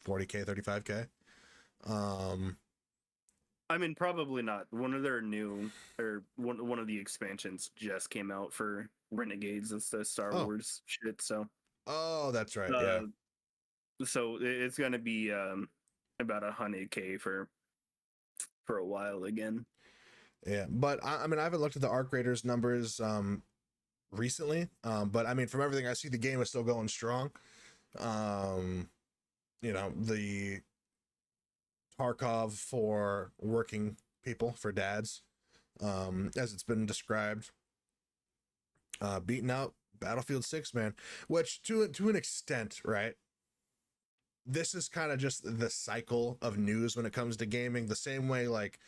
40K, 35K. I mean, probably not. One of their new, or one of the expansions just came out for Renegades. It's the Star Oh, Wars shit. So, oh, that's right. uh, Yeah, So it's gonna be about 100K for a while again. Yeah, but I mean, I haven't looked at the Arc Raiders numbers recently, but I mean, from everything I see, the game is still going strong. Um, you know, the Tarkov for working people, for dads, as it's been described, beating out Battlefield 6, man, which to an extent, right? This is kind of just the cycle of news when it comes to gaming, the same way like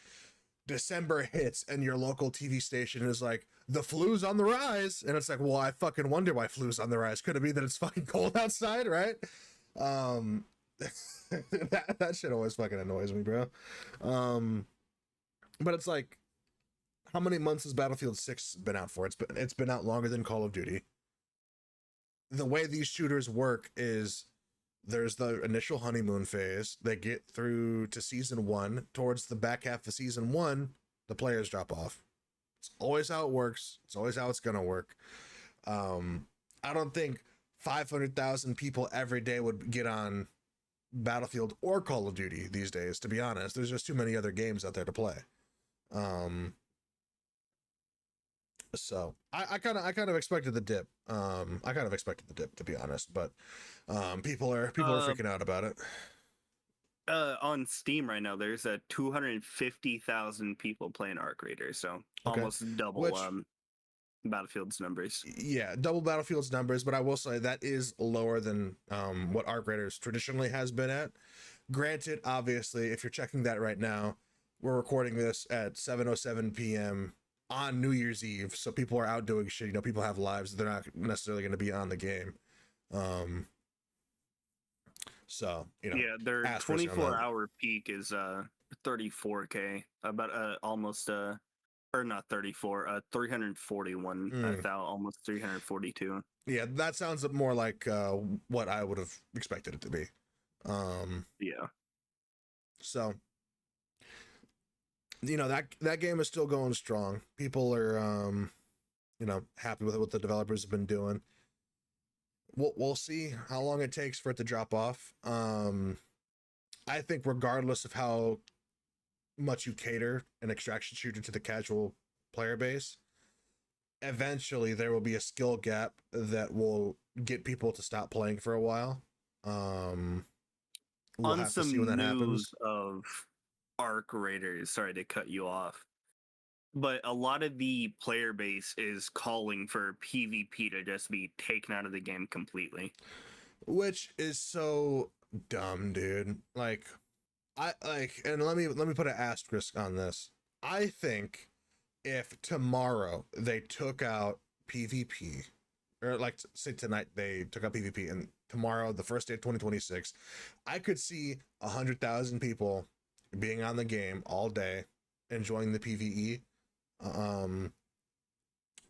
December hits and your local TV station is like, the flu's on the rise, and it's like, well, I fucking wonder why flu's on the rise. Could it be that it's fucking cold outside, right? That shit always fucking annoys me, bro. But it's like, how many months has Battlefield 6 been out for? It's been out longer than Call of Duty. The way these shooters work is there's the initial honeymoon phase. They get through to season 1. Towards the back half of season 1, the players drop off. It's always how it works. It's always how it's gonna work. I don't think 500,000 people every day would get on Battlefield or Call of Duty these days, to be honest. There's just too many other games out there to play. So I kind of expected the dip. I kind of expected the dip, to be honest, but people are freaking out about it. On Steam right now, there's 250,000 people playing Arc Raiders, so Okay. almost double Battlefield's numbers. Yeah, double Battlefield's numbers, but I will say that is lower than what Arc Raiders traditionally has been at. Granted, obviously, if you're checking that right now, we're recording this at 7:07 p.m. on New Year's Eve, so people are out doing shit. You know, people have lives; they're not necessarily going to be on the game. So you know, yeah, their 24-hour peak is 34K, about almost or not 34, 341, almost 342. Yeah, that sounds more like what I would have expected it to be. Yeah. So, you know, that game is still going strong. People are, you know, happy with what the developers have been doing. We'll see how long it takes for it to drop off. I think regardless of how much you cater an extraction shooter to the casual player base, eventually there will be a skill gap that will get people to stop playing for a while. We'll On have to some see when that news happens. of Arc Raiders, sorry to cut you off, but a lot of the player base is calling for PvP to just be taken out of the game completely, Which is so dumb, dude. Like, and let me put an asterisk on this. I think if tomorrow they took out PvP, or like say tonight they took out PvP, and tomorrow, the first day of 2026, I could see 100,000 people being on the game all day, enjoying the PvE.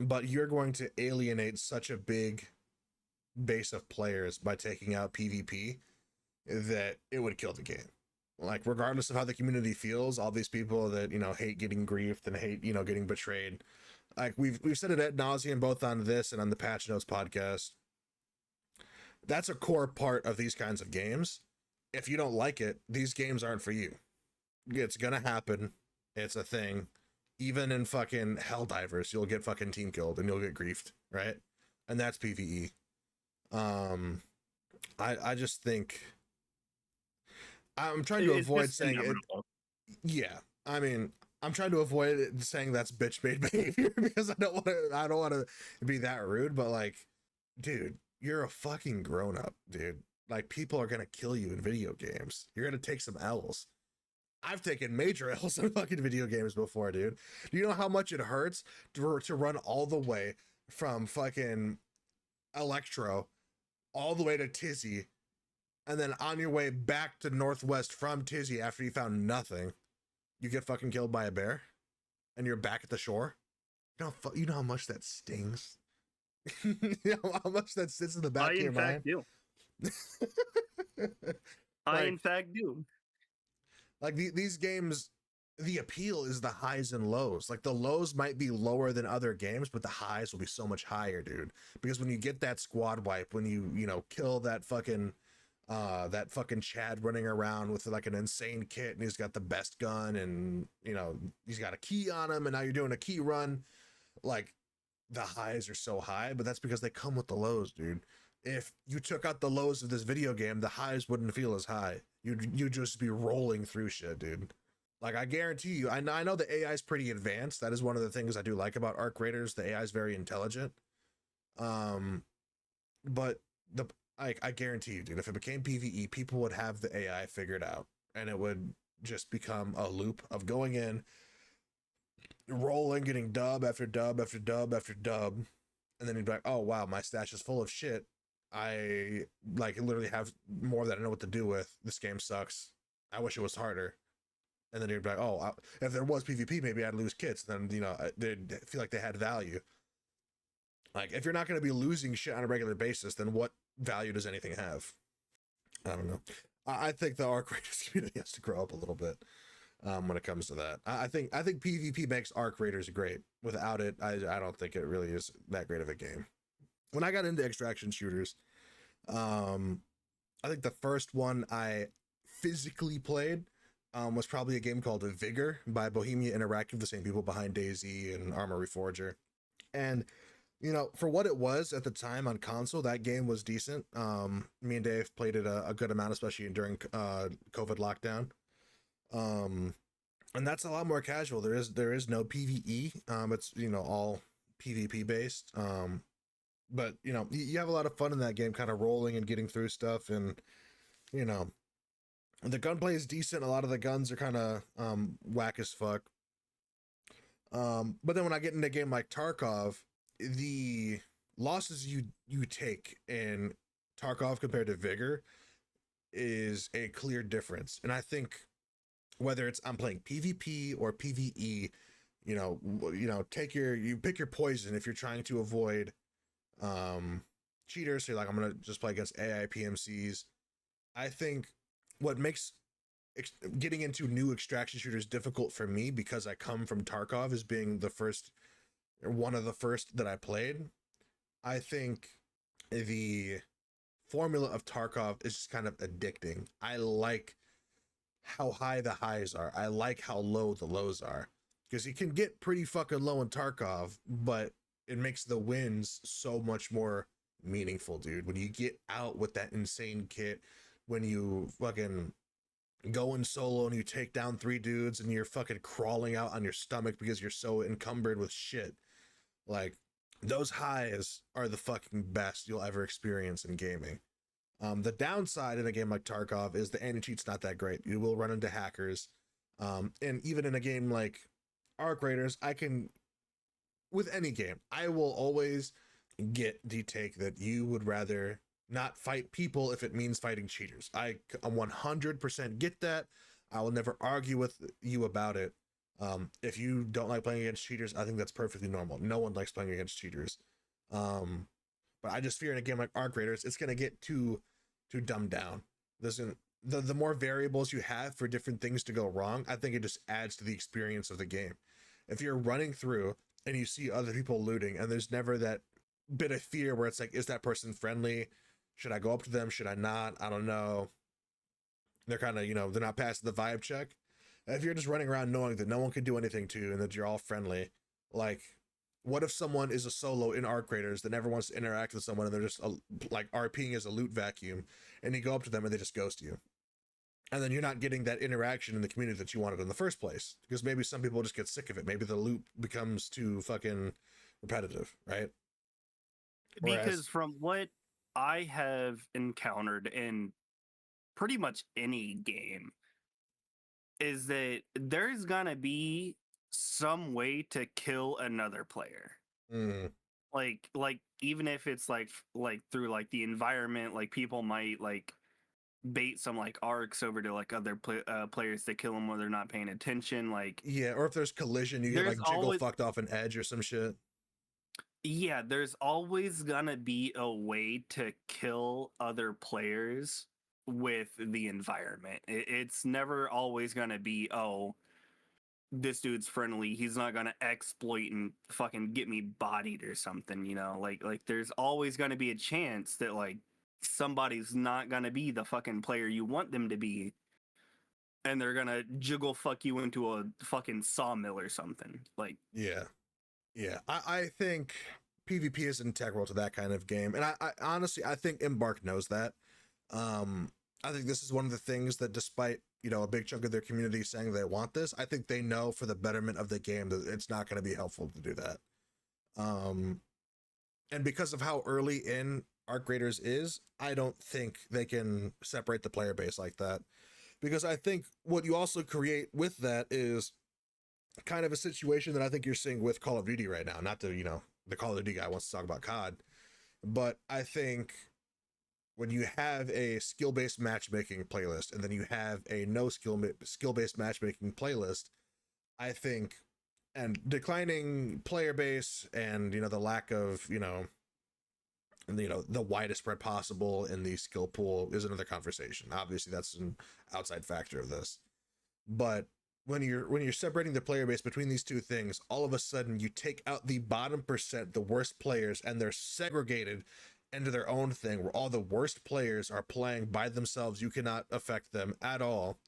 But you're going to alienate such a big base of players by taking out PvP that it would kill the game. Like, regardless of how the community feels, all these people that, you know, hate getting griefed and hate, you know, getting betrayed. Like, we've said it ad nauseum, both on this and on the Patch Notes podcast. That's a core part of these kinds of games. If you don't like it, these games aren't for you. It's gonna happen. It's a thing. Even in fucking Helldivers, you'll get fucking team killed and you'll get griefed, right? And that's PvE. I just think I'm trying to avoid saying it. Yeah, I mean, I'm trying to avoid it saying that's bitch made behavior because I don't want to be that rude, but like, dude, you're a fucking grown up, dude. Like, people are gonna kill you in video games. You're gonna take some L's. I've taken major L's in fucking video games before, dude. Do you know how much it hurts to run all the way from fucking Electro all the way to Tizzy, and then on your way back to Northwest from Tizzy after you found nothing, you get fucking killed by a bear, and you're back at the shore? You know how much that stings? You know how much that sits in the back of your mind? I in fact do. Like, these games, the appeal is the highs and lows. Like, the lows might be lower than other games, but the highs will be so much higher, dude. Because when you get that squad wipe, when you know, kill that fucking that fucking Chad running around with like an insane kit and he's got the best gun and you know he's got a key on him and now you're doing a key run. Like the highs are so high, but that's because they come with the lows, dude. If you took out the lows of this video game, the highs wouldn't feel as high. You'd just be rolling through shit, dude. Like I guarantee you, I know the AI is pretty advanced. That is one of the things I do like about Arc Raiders. The AI is very intelligent. Um, but the I guarantee you, dude, if it became PVE, people would have the AI figured out, and it would just become a loop of going in, rolling, getting dub after dub after dub after dub, and then you'd be like, oh wow, my stash is full of shit. I like literally have more that I know what to do with. This game sucks. I wish it was harder. And then you'd be like, oh, if there was PvP, maybe I'd lose kits. Then you know they'd feel like they had value. Like if you're not going to be losing shit on a regular basis, then what value does anything have? I don't know. I think the Arc Raiders community has to grow up a little bit when it comes to that. I think PvP makes Arc Raiders great. Without it, I don't think it really is that great of a game. When I got into extraction shooters, I think the first one I physically played was probably a game called Vigor by Bohemia Interactive, the same people behind DayZ and Arma Reforger. And you know, for what it was at the time on console, that game was decent. Me and Dave played it a good amount, especially during COVID lockdown. And that's a lot more casual. There is no PVE. It's you know all PvP based. But you know you have a lot of fun in that game, kind of rolling and getting through stuff, and you know the gunplay is decent. A lot of the guns are kind of whack as fuck. But then when I get into a game like Tarkov, the losses you take in Tarkov compared to Vigor is a clear difference. And I think whether it's I'm playing PvP or PvE, you know, you pick your poison if you're trying to avoid cheaters. So you're like, I'm gonna just play against AI PMCs. I think what makes getting into new extraction shooters difficult for me, because I come from Tarkov as being the first, or one of the first that I played. I think the formula of Tarkov is just kind of addicting. I like how high the highs are. I like how low the lows are, because you can get pretty fucking low in Tarkov, but it makes the wins so much more meaningful, dude. When you get out with that insane kit, when you fucking go in solo and you take down 3 dudes and you're fucking crawling out on your stomach because you're so encumbered with shit. Like, those highs are the fucking best you'll ever experience in gaming. The downside in a game like Tarkov is the anti-cheat's not that great. You will run into hackers. And even in a game like Arc Raiders, with any game, I will always get the take that you would rather not fight people if it means fighting cheaters. I 100% get that. I will never argue with you about it. If you don't like playing against cheaters, I think that's perfectly normal. No one likes playing against cheaters. But I just fear in a game like Arc Raiders, it's gonna get too dumbed down. The more variables you have for different things to go wrong, I think it just adds to the experience of the game. If you're running through and you see other people looting, and there's never that bit of fear where it's like, is that person friendly? Should I go up to them? Should I not? I don't know. They're kind of, you know, they're not passing the vibe check. If you're just running around knowing that no one can do anything to you and that you're all friendly, like, what if someone is a solo in Arc Raiders that never wants to interact with someone and they're just like RPing as a loot vacuum, and you go up to them and they just ghost you? And then you're not getting that interaction in the community that you wanted in the first place, because maybe some people just get sick of it. Maybe the loop becomes too fucking repetitive, right? Because from what I have encountered in pretty much any game, is that there's gonna be some way to kill another player. Like even if it's like through like the environment, like people might like bait some like arcs over to like other players to kill them when they're not paying attention. Like, yeah, or if there's collision, you get like jiggle fucked off an edge or some shit. Yeah, there's always gonna be a way to kill other players with the environment. It's never always gonna be, oh, this dude's friendly, he's not gonna exploit and fucking get me bodied or something, you know? Like there's always gonna be a chance that like somebody's not gonna be the fucking player you want them to be, and they're gonna jiggle fuck you into a fucking sawmill or something. Like, Yeah. I think PvP is integral to that kind of game, and I honestly I think Embark knows that. I think this is one of the things that, despite a big chunk of their community saying they want this, I think they know for the betterment of the game that it's not going to be helpful to do that. And because of how early in Arc Raiders is, I don't think they can separate the player base like that. Because I think what you also create with that is kind of a situation that I think you're seeing with Call of Duty right now. Not to, the Call of Duty guy wants to talk about COD, but I think when you have a skill-based matchmaking playlist and then you have a no skill-based matchmaking playlist, I think, and declining player base and the lack of the widest spread possible in the skill pool is another conversation. Obviously, that's an outside factor of this, but when you're separating the player base between these two things, all of a sudden you take out the bottom percent, the worst players, and they're segregated into their own thing where all the worst players are playing by themselves. You cannot affect them at all.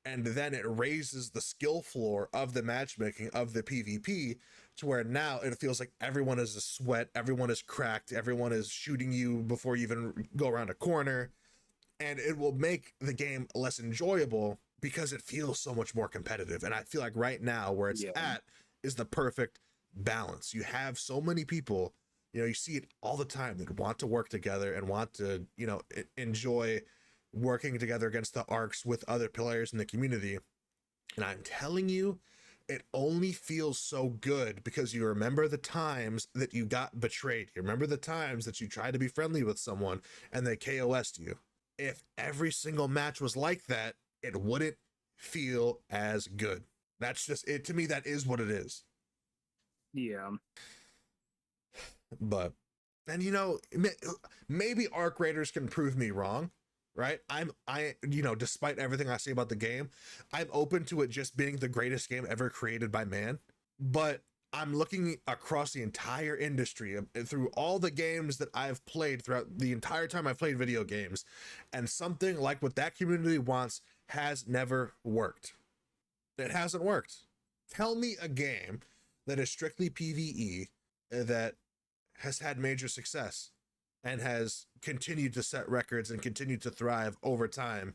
And then it raises the skill floor of the matchmaking of the PvP to where now it feels like everyone is a sweat, everyone is cracked, everyone is shooting you before you even go around a corner. And it will make the game less enjoyable because it feels so much more competitive. And I feel like right now where it's at is the perfect balance. You have so many people, you see it all the time, that want to work together and want to, enjoy working together against the arcs with other players in the community. And I'm telling you, it only feels so good because you remember the times that you got betrayed. You remember the times that you tried to be friendly with someone and they KOS'd you. If every single match was like that, it wouldn't feel as good. That's just it. To me, that is what it is. yeah. But, and maybe Arc Raiders can prove me wrong, right? Despite everything I say about the game, I'm open to it just being the greatest game ever created by man. But I'm looking across the entire industry through all the games that I've played throughout the entire time I've played video games, and something like what that community wants has never worked. It hasn't worked. Tell me a game that is strictly PvE that has had major success and has continued to set records and continued to thrive over time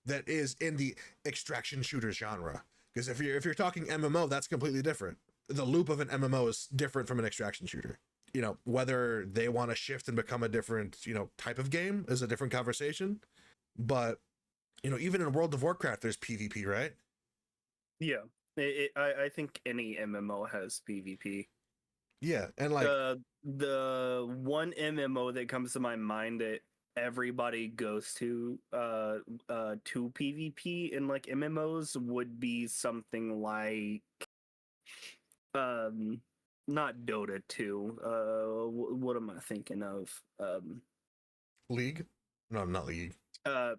that is in the extraction shooter genre. Because if you're talking MMO, that's completely different. The loop of an MMO is different from an extraction shooter. Whether they want to shift and become a different, type of game is a different conversation. But, even in World of Warcraft, there's PvP, right? Yeah. I think any MMO has PvP. Yeah, and like the one MMO that comes to my mind that everybody goes to PvP in like MMOs would be something like not Dota 2. What am I thinking of? League? No, not League. No.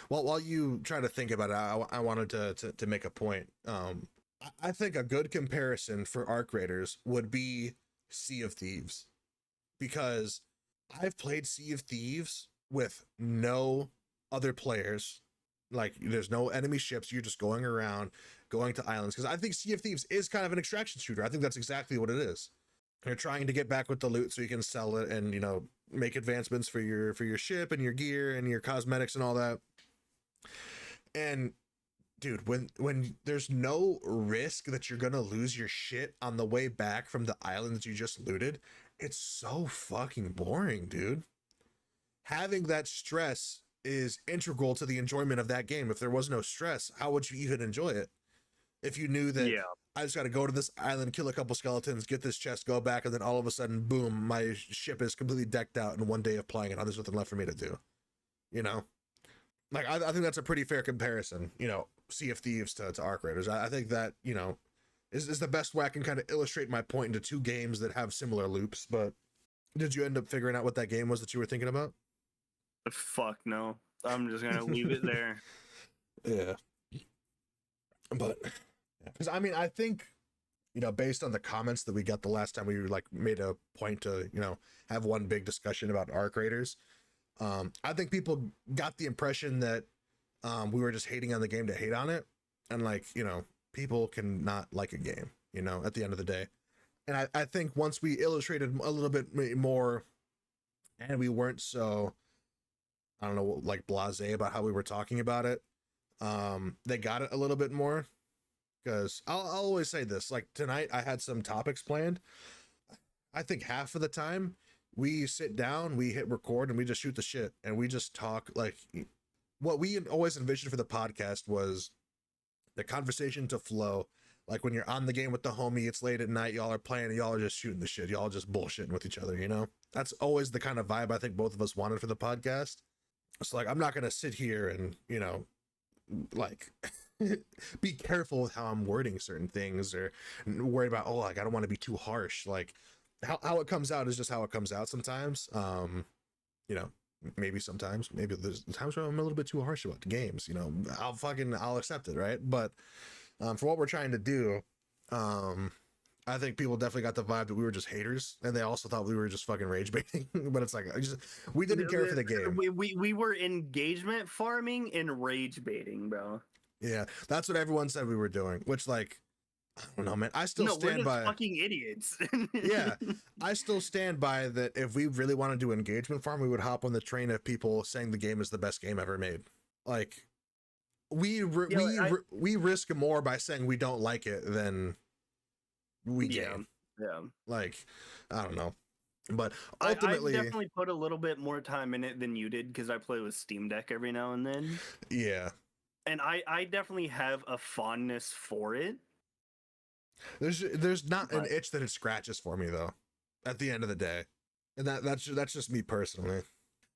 Well, while you try to think about it, I wanted to make a point. I think a good comparison for Arc Raiders would be Sea of Thieves, because I've played Sea of Thieves with no other players. Like, there's no enemy ships. You're just going around, going to islands. Because I think Sea of Thieves is kind of an extraction shooter. I think that's exactly what it is. You're trying to get back with the loot so you can sell it and make advancements for your ship and your gear and your cosmetics and all that. And dude, when there's no risk that you're gonna lose your shit on the way back from the island that you just looted, it's so fucking boring, dude. Having that stress is integral to the enjoyment of that game. If there was no stress, how would you even enjoy it? If you knew that I just got to go to this island, kill a couple skeletons, get this chest, go back, and then all of a sudden, boom, my ship is completely decked out in one day of playing it. There's nothing left for me to do. Like, I think that's a pretty fair comparison, Sea of Thieves to Arc Raiders. I think that, is the best way I can kind of illustrate my point into two games that have similar loops. But did you end up figuring out what that game was that you were thinking about? Fuck no. I'm just gonna leave it there. Yeah. But, because I think, based on the comments that we got the last time we like made a point to, have one big discussion about arc raiders. I think people got the impression that we were just hating on the game to hate on it. And like, people can not like a game, at the end of the day. And I think once we illustrated a little bit more and we weren't so, I don't know, like blasé about how we were talking about it, they got it a little bit more. Because I'll always say this, like tonight I had some topics planned. I think half of the time we sit down, we hit record, and we just shoot the shit and we just talk. Like what we always envisioned for the podcast was the conversation to flow. Like when you're on the game with the homie, it's late at night, y'all are playing, and y'all are just shooting the shit. Y'all just bullshitting with each other, That's always the kind of vibe I think both of us wanted for the podcast. It's like, I'm not going to sit here and, like be careful with how I'm wording certain things or worry about, like, I don't want to be too harsh. Like how it comes out is just how it comes out sometimes. Maybe sometimes, maybe there's times where I'm a little bit too harsh about the games, I'll accept it. Right. But for what we're trying to do, I think people definitely got the vibe that we were just haters, and they also thought we were just fucking rage baiting. But it's like we didn't care for the game. We were engagement farming and rage baiting, bro. Yeah, that's what everyone said we were doing. Which, like, I don't know, man. I still stand by fucking idiots. Yeah, I still stand by that. If we really want to do engagement farm, we would hop on the train of people saying the game is the best game ever made. Like, we risk more by saying we don't like it than we game. Yeah. Like, I don't know. But ultimately, I definitely put a little bit more time in it than you did because I play with Steam Deck every now and then. Yeah. And I definitely have a fondness for it. There's not an itch that it scratches for me though, at the end of the day. And that's just me personally.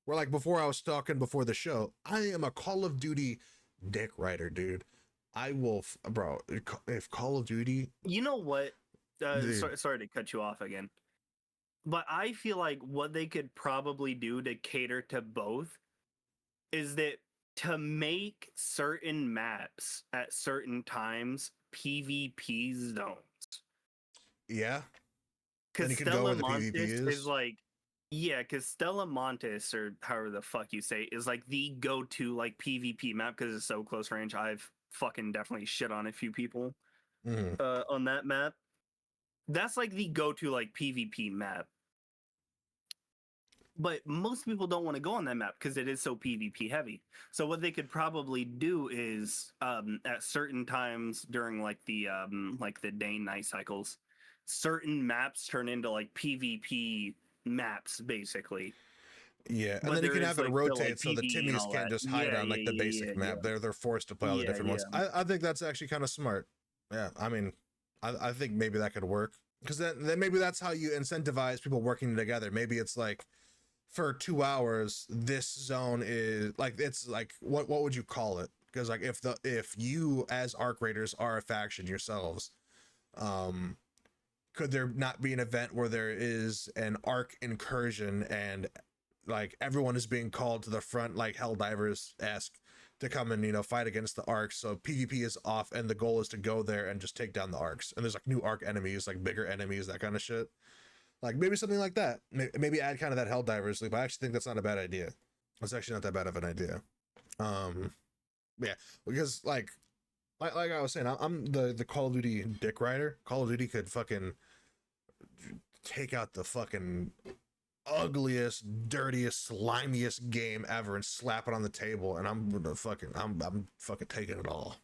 Where like before I was talking before the show, I am a Call of Duty dick rider, dude. I will, bro, if Call of Duty... You know what? Sorry to cut you off again. But I feel like what they could probably do to cater to both is that to make certain maps at certain times PvP zones. Yeah. Because Stella Montes is like, yeah, because Stella Montes, or however the fuck you say, is like the go-to like PvP map because it's so close range. I've fucking definitely shit on a few people on that map. That's like the go-to like PvP map. But most people don't want to go on that map because it is so PvP heavy. So what they could probably do is at certain times during like the day and night cycles, certain maps turn into like PvP maps basically. Yeah, and then you can have it rotate so the Timmies can't just hide on like the basic map. They're forced to play all the different ones. I think that's actually kind of smart. Yeah, I mean, I think maybe that could work because then maybe that's how you incentivize people working together. Maybe it's like for 2 hours, this zone is like, it's like what would you call it? Because like if you as arc raiders are a faction yourselves, could there not be an event where there is an arc incursion and like everyone is being called to the front like Helldivers-esque to come and fight against the arcs, so PvP is off and the goal is to go there and just take down the arcs, and there's like new arc enemies, like bigger enemies, that kind of shit. Like maybe something like that. Maybe add kind of that Helldivers loop. I actually think that's not a bad idea. It's actually not that bad of an idea. Yeah, because like I was saying, I'm the Call of Duty dick rider. Call of Duty could fucking take out the fucking ugliest, dirtiest, slimiest game ever and slap it on the table, and I'm fucking taking it all.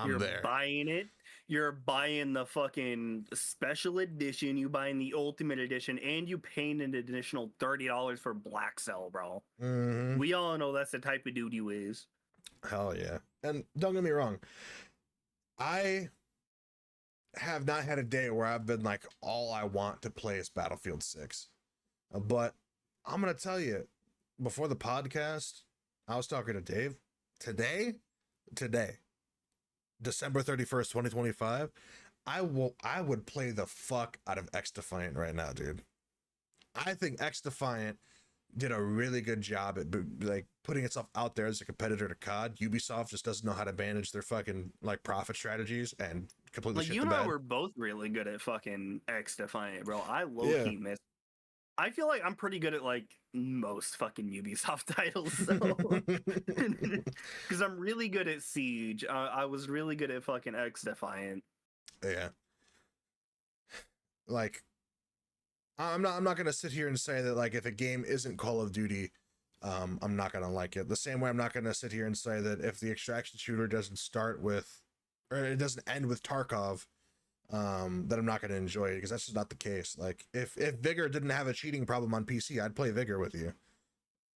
You're buying it. You're buying the fucking special edition. You buying the ultimate edition, and you paying an additional $30 for Black Cell, bro. Mm-hmm. We all know that's the type of dude you is. Hell yeah! And don't get me wrong, I have not had a day where I've been like, all I want to play is Battlefield 6. But I'm gonna tell you, before the podcast, I was talking to Dave. Today, December 31st, 2025, I would play the fuck out of X Defiant right now, dude. I think X Defiant did a really good job at like putting itself out there as a competitor to COD. Ubisoft just doesn't know how to manage their fucking like profit strategies and completely Like shit you the and I bed. were both really good at fucking X Defiant, bro. I low Yeah. key miss. I feel like I'm pretty good at like most fucking Ubisoft titles, so because I'm really good at Siege. I was really good at fucking X Defiant. Yeah. Like I'm not gonna sit here and say that like if a game isn't Call of Duty, I'm not gonna like it. The same way I'm not gonna sit here and say that if the extraction shooter doesn't start with, or it doesn't end with Tarkov, that I'm not gonna enjoy it, because that's just not the case. Like if Vigor didn't have a cheating problem on PC, I'd play Vigor with you.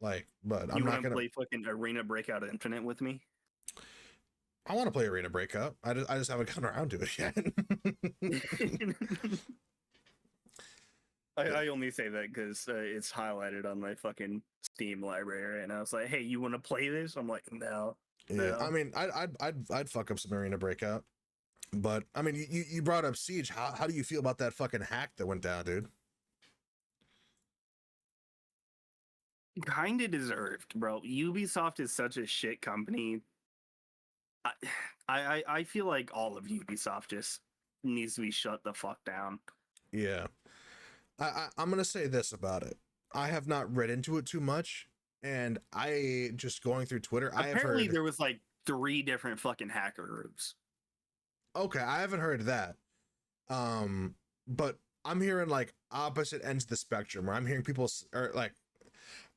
Like, but I'm You not want to gonna. play fucking Arena Breakout Infinite with me? I want to play Arena Breakout. I just haven't gotten around to it yet. I only say that because it's highlighted on my fucking Steam library, and I was like, "Hey, you want to play this?" I'm like, "No, Yeah, I no." mean, I'd fuck up some Arena Breakout. But I mean, you brought up Siege. How do you feel about that fucking hack that went down, dude? Kind of deserved, bro. Ubisoft is such a shit company. I, I feel like all of Ubisoft just needs to be shut the fuck down. Yeah, I'm gonna say this about it. I have not read into it too much, and I just going through Twitter, I have Apparently, heard. there was like 3 different fucking hacker groups. Okay, I haven't heard that. But I'm hearing like opposite ends of the spectrum, where I'm hearing people or like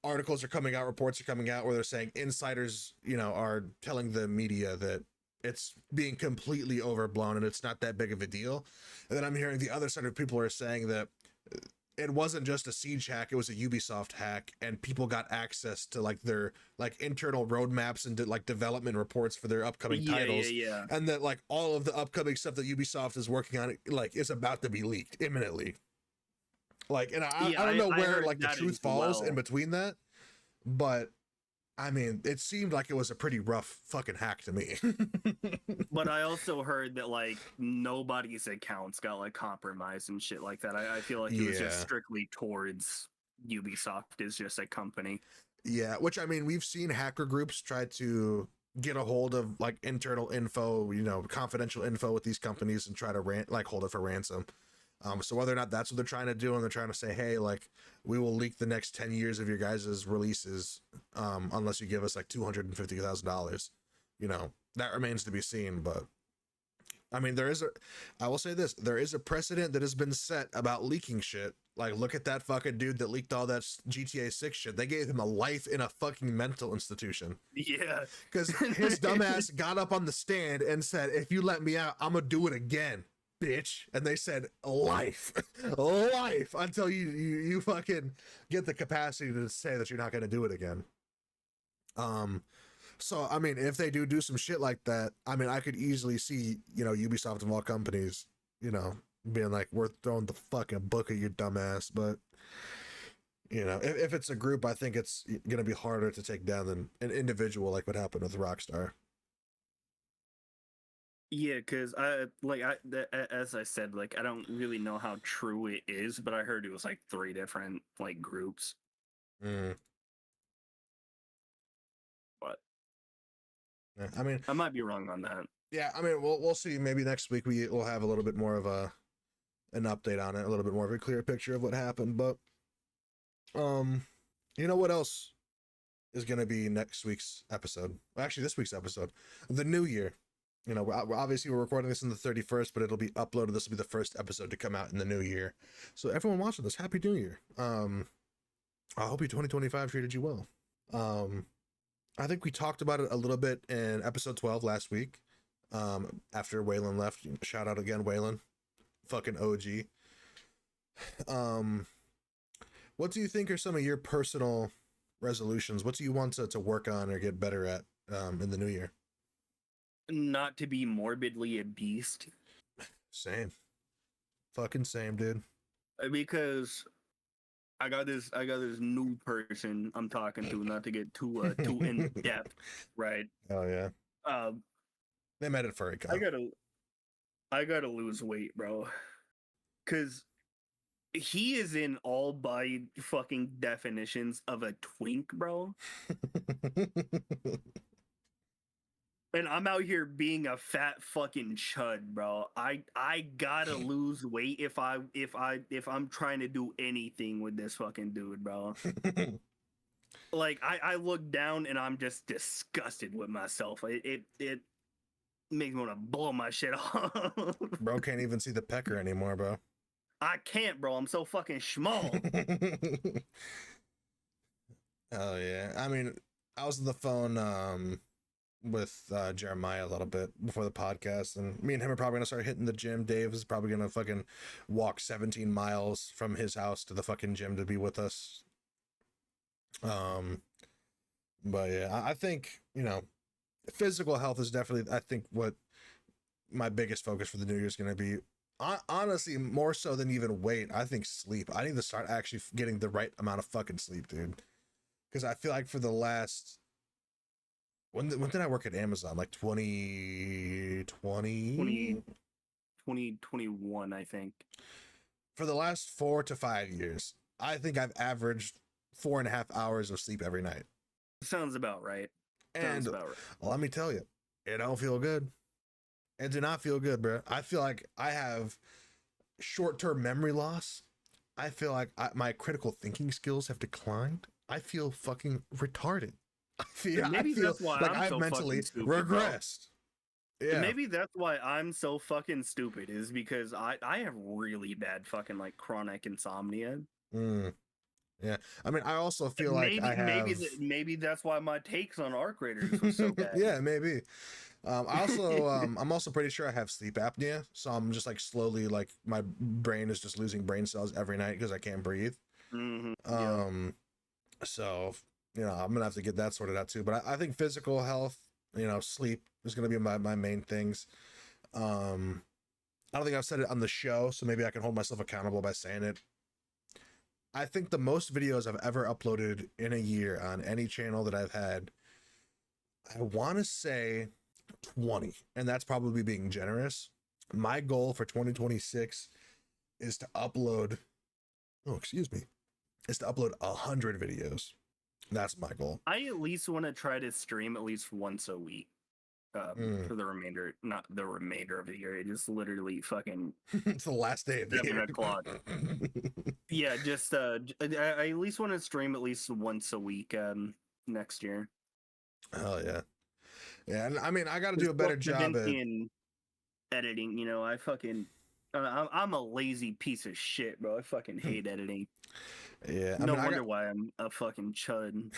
articles are coming out, reports are coming out where they're saying insiders, are telling the media that it's being completely overblown and it's not that big of a deal. And then I'm hearing the other side of people are saying that it wasn't just a Siege hack, it was a Ubisoft hack, and people got access to like their like internal roadmaps and like development reports for their upcoming titles, Yeah. and that like all of the upcoming stuff that Ubisoft is working on like is about to be leaked imminently. Like, and I don't know I where heard like the that truth as falls in well. between that, but I mean, it seemed like it was a pretty rough fucking hack to me. But I also heard that like nobody's accounts got like compromised and shit like that. I feel like it was just Yeah. strictly towards Ubisoft as just a company. Yeah, which I mean, we've seen hacker groups try to get a hold of like internal info, confidential info with these companies and try to hold it for ransom. So whether or not that's what they're trying to do, and they're trying to say, hey, like we will leak the next 10 years of your guys' releases, unless you give us like $250,000, that remains to be seen. But I mean, I will say this, there is a precedent that has been set about leaking shit. Like, look at that fucking dude that leaked all that GTA 6 shit. They gave him a life in a fucking mental institution. Yeah. Because his dumbass got up on the stand and said, if you let me out, I'm gonna do it again, bitch. And they said, life. Life, until you fucking get the capacity to say that you're not gonna do it again. So I mean, if they do some shit like that, I mean, I could easily see, Ubisoft of all companies, being like, we're throwing the fucking book at your dumbass. But if it's a group, I think it's gonna be harder to take down than an individual, like what happened with Rockstar. Yeah, because as I said, like I don't really know how true it is, but I heard it was like 3 different like groups. Mm. But Yeah, I mean, I might be wrong on that. yeah, I mean, we'll see. Maybe next week we'll have a little bit more of an update on it, a little bit more of a clear picture of what happened. But you know what else is going to be next week's episode? Well, actually, this week's episode, the new year. Obviously we're recording this on the 31st, but it'll be uploaded. This will be the first episode to come out in the new year. So everyone watching this, Happy New Year. I hope your 2025 treated you well. I think we talked about it a little bit in episode 12 last week. After Waylon left, shout out again, Waylon, fucking OG. What do you think are some of your personal resolutions? What do you want to work on or get better at in the new year? Not to be morbidly a beast. Same. Fucking same, dude. Because I got this new person I'm talking to, not to get too in depth, right? Oh yeah. They made it for it. I gotta lose weight, bro. Cause he is in all by fucking definitions of a twink, bro. And I'm out here being a fat fucking chud, bro. I gotta lose weight if I'm trying to do anything with this fucking dude, bro. Like I look down and I'm just disgusted with myself. It makes me want to blow my shit off. Bro can't even see the pecker anymore, bro. I can't, bro. I'm so fucking small. Oh yeah. I mean, I was on the phone with Jeremiah a little bit before the podcast, and me and him are probably gonna start hitting the gym. Dave is probably gonna fucking walk 17 miles from his house to the fucking gym to be with us. But yeah, I think, you know, physical health is definitely, I think, what my biggest focus for the new year is going to be. Honestly, more so than even weight, I think sleep. I need to start actually getting the right amount of fucking sleep, dude. Because I feel like for the last, when did I work at Amazon? Like 2020? 2021, I think. For the last 4 to 5 years, I think I've averaged 4.5 hours of sleep every night. Sounds about right. And let me tell you, it don't feel good. It do not feel good, bro. I feel like I have short-term memory loss. I feel like my critical thinking skills have declined. I feel fucking retarded. I feel that's why like I'm I've so mentally stupid, regressed. Bro. Yeah. Maybe that's why I'm so fucking stupid, is because I have really bad fucking like chronic insomnia. Yeah. I mean, I also feel like I have... maybe that's why my takes on Arc Raiders was so bad. Yeah, maybe. I'm also pretty sure I have sleep apnea, so I'm just like slowly, like, my brain is just losing brain cells every night because I can't breathe. So, you know, I'm gonna have to get that sorted out too. But I think physical health, you know, sleep is gonna be my main things. I don't think I've said it on the show, so maybe I can hold myself accountable by saying it. I think the most videos I've ever uploaded in a year on any channel that I've had, I want to say 20, and that's probably being generous. My goal for 2026 is to upload, is to upload 100 videos. That's my goal. I at least want to try to stream at least once a week. For the remainder, not the remainder of the year. It is literally fucking. It's the last day of the 7 year. o'clock. Yeah, just I at least want to stream at least once a week next year. Oh yeah, yeah. And I mean, I got to do a better job at editing. You know, I'm a lazy piece of shit, bro. I fucking hate editing. Yeah, no wonder why I'm a fucking chud.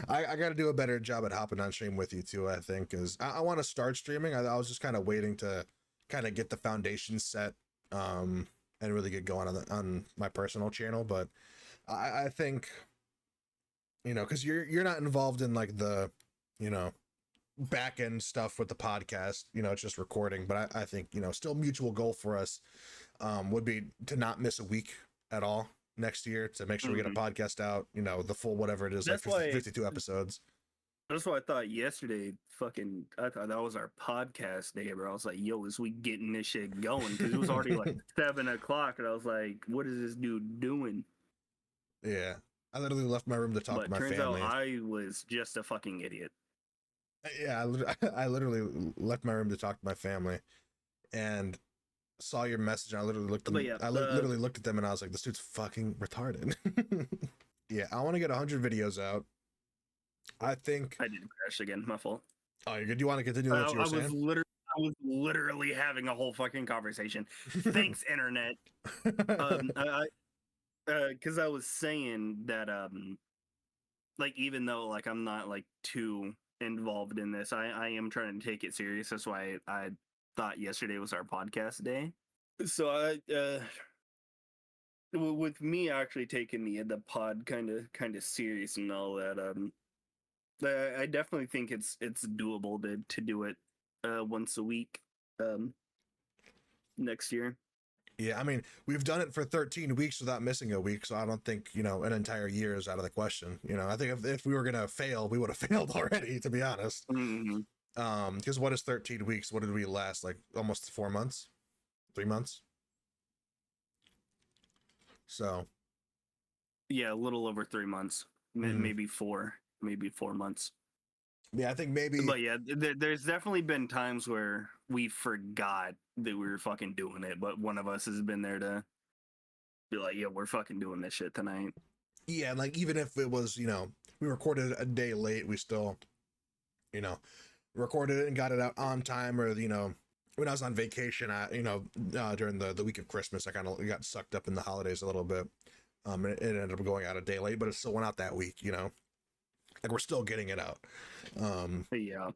I got to do a better job at hopping on stream with you too, I think, because I want to start streaming. I was just kind of waiting to kind of get the foundation set and really get going on my personal channel. But I think, you know, because you're not involved in like the, you know, back end stuff with the podcast, you know, it's just recording. But I think, you know, still mutual goal for us would be to not miss a week at all next year, to make sure we get a podcast out, you know, the full whatever it is, that's like 52 episodes. That's what I thought yesterday. I thought that was our podcast day, bro. I was like, yo, is we getting this shit going? Because it was already like 7 o'clock, and I was like, what is this dude doing? Yeah, I literally left my room to talk to my family. Turns out I was just a fucking idiot. Yeah, I literally left my room to talk to my family, and saw your message. And I literally looked. Literally looked at them, and I was like, "This dude's fucking retarded." Yeah, I want to get 100 videos out. I think I didn't crash again. My fault. Oh, you're good. You want to continue what you were saying? I was literally having a whole fucking conversation. Thanks, internet. Because I was saying that like, even though like I'm not like too involved in this, I am trying to take it serious. That's why I thought yesterday was our podcast day. So with me actually taking the pod kind of serious and all that, I definitely think it's doable to do it once a week next year. Yeah, I mean, we've done it for 13 weeks without missing a week, so I don't think, you know, an entire year is out of the question. You know, I think if we were gonna fail, we would have failed already, to be honest. Because what is 13 weeks? What did we last? Like almost 4 months? 3 months? So Yeah, a little over 3 months, maybe 4 months. Yeah, I think maybe. But yeah, there's definitely been times where we forgot that we were fucking doing it, but one of us has been there to be like, "Yeah, we're fucking doing this shit tonight." Yeah, and like even if it was, we recorded a day late, we still, you know, recorded it and got it out on time. Or when I was on vacation, during the week of Christmas, I kind of got sucked up in the holidays a little bit. And it ended up going out a day late, but it still went out that week. Like we're still getting it out. Yeah.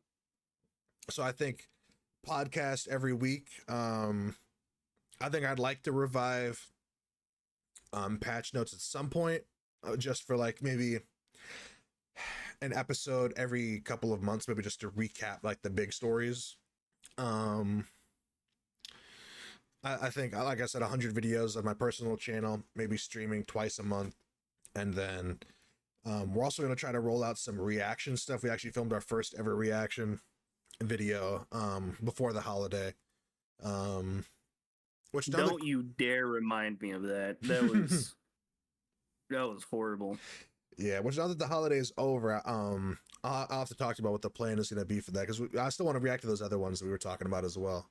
So I think podcast every week. I think I'd like to revive patch notes at some point, just for like maybe an episode every couple of months, maybe just to recap like the big stories. I think, like I said, 100 videos on my personal channel, maybe streaming twice a month. And then we're also going to try to roll out some reaction stuff. We actually filmed our first ever reaction video before the holiday. Which Don't you dare remind me of that. That was horrible. Yeah, which now that the holiday is over, I'll have to talk about what the plan is going to be for that, because I still want to react to those other ones that we were talking about as well.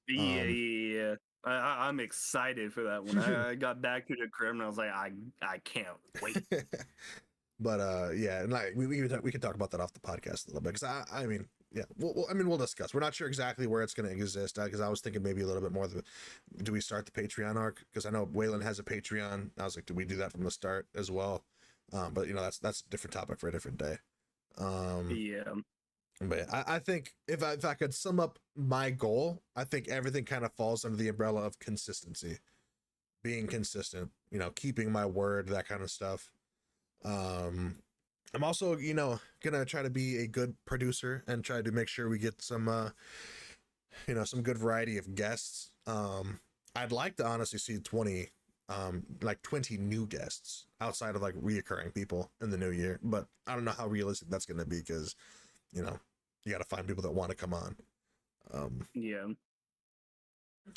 Yeah. I'm excited for that one. I got back to the crib and I was like, I can't wait. But yeah, and like we can talk about that off the podcast a little bit, because I mean, yeah, we'll discuss. We're not sure exactly where it's going to exist, because I was thinking maybe a little bit more. Do we start the Patreon arc? Because I know Waylon has a Patreon. I was like, do we do that from the start as well? But that's a different topic for a different day. Yeah. But I think if I could sum up my goal, I think everything kind of falls under the umbrella of consistency, being consistent, keeping my word, that kind of stuff. I'm also, gonna try to be a good producer and try to make sure we get some, some good variety of guests. I'd like to honestly see 20 new guests outside of like reoccurring people in the new year, but I don't know how realistic that's going to be, because you got to find people that want to come on. Yeah.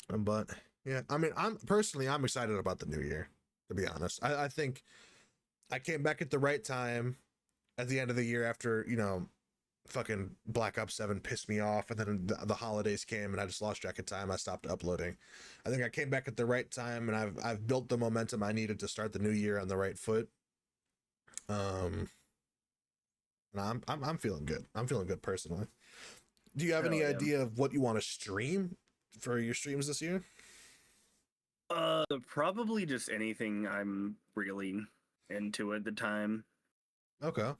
But yeah, I mean, I'm excited about the new year, to be honest. I think I came back at the right time at the end of the year after, fucking Black Ops 7 pissed me off, and then the holidays came and I just lost track of time. I stopped uploading. I think I came back at the right time, and I've built the momentum I needed to start the new year on the right foot. And I'm feeling good. I'm feeling good personally. Do you have any idea of what you want to stream for your streams this year? Probably just anything I'm really into at the time. Okay.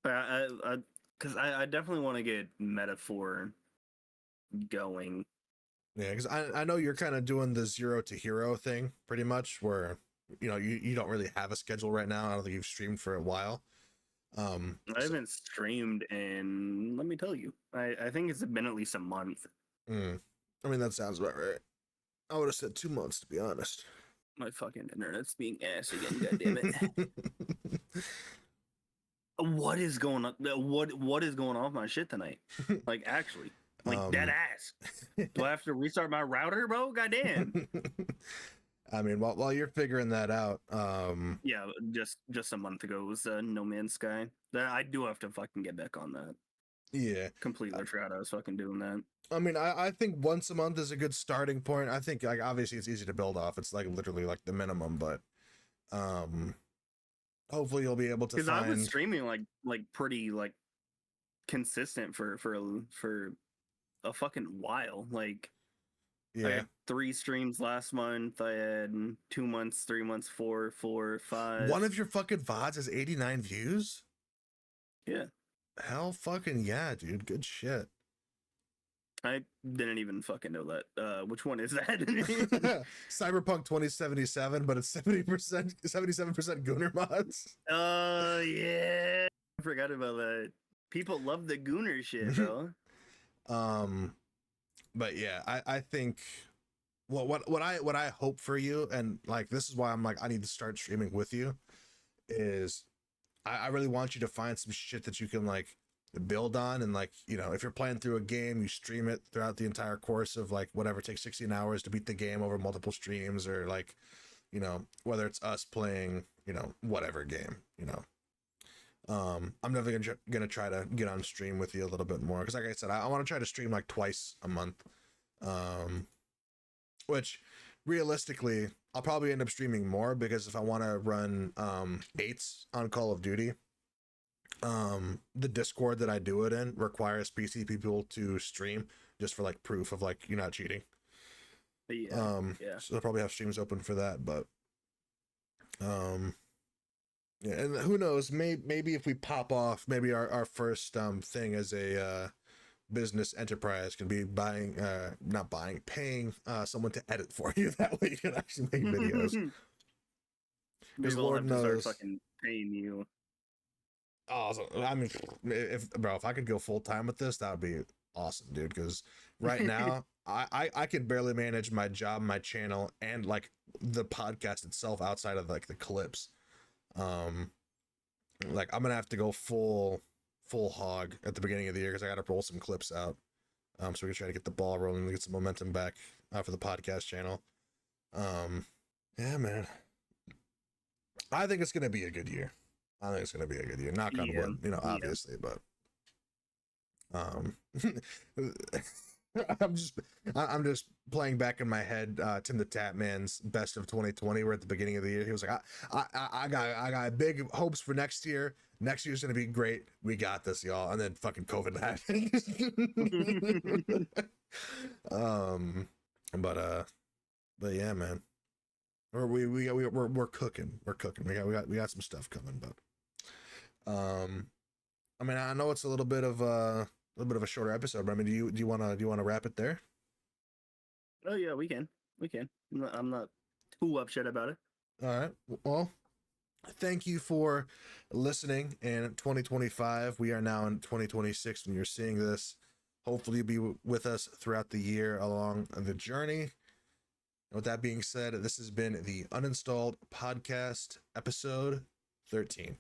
Because I definitely want to get Metaphor going. Yeah, because I know you're kind of doing the 0 to hero thing pretty much, where you don't really have a schedule right now. I don't think you've streamed for a while. I haven't streamed in, let me tell you, I think it's been at least a month. I mean, that sounds about right. I would have said 2 months, to be honest. My fucking internet's being ass again, goddammit. What is going on? What is going on with my shit tonight? Like, actually, like dead ass. Do I have to restart my router, bro? Goddamn. I mean, while you're figuring that out, yeah, just a month ago it was No Man's Sky. I do have to fucking get back on that. Yeah, completely forgot I was fucking doing that. I mean, I think once a month is a good starting point. I think, like, obviously it's easy to build off. It's like literally like the minimum, but hopefully you'll be able to find. Because I was streaming like pretty like consistent for a fucking while. Like, yeah, I had 3 streams last month. I had 2 months, 3 months, 4, 5. One of your fucking VODs has 89 views. Yeah. Hell fucking yeah, dude. Good shit. I didn't even fucking know that. Which one is that? Cyberpunk 2077, but it's 77% Gooner mods. Yeah. I forgot about that. People love the Gooner shit, though. But yeah, I think what I hope for you, and like this is why I'm like I need to start streaming with you, is I really want you to find some shit that you can like build on, and like, if you're playing through a game, you stream it throughout the entire course of like whatever, it takes 16 hours to beat the game over multiple streams, or like, you know, whether it's us playing, you know, whatever game, you know. I'm definitely gonna try to get on stream with you a little bit more because, like I said, I want to try to stream like twice a month. Which realistically, I'll probably end up streaming more because if I want to run eights on Call of Duty, the Discord that I do it in requires PC people to stream just for like proof of like you're not cheating. Yeah. So I'll probably have streams open for that, but yeah, and who knows, maybe if we pop off, maybe our first thing as a business enterprise can be paying someone to edit for you. That way you can actually make videos. Because People Lord have to start knows, fucking paying you. oh, I mean, if I could go full time with this, that would be awesome, dude. Because right now, I could barely manage my job, my channel, and like the podcast itself outside of like the clips. Like I'm gonna have to go full hog at the beginning of the year because I got to roll some clips out. So we can try to get the ball rolling and get some momentum back for the podcast channel. Yeah, man. I think it's gonna be a good year. Knock on wood, you know, obviously, but I'm just playing back in my head Tim the Tap Man's best of 2020 where at the beginning of the year he was like, I got big hopes for next year. Next year's gonna be great. We got this, y'all. And then fucking COVID happened. But yeah, man. We're cooking. We got some stuff coming, but I mean, I know it's a little bit of a shorter episode, but I mean, do you want to wrap it there? Oh yeah, we can. I'm not too upset about it. All right. Well, thank you for listening in 2025. We are now in 2026 when you're seeing this. Hopefully you'll be with us throughout the year along the journey. And with that being said, this has been the Uninstalled Podcast, episode 13.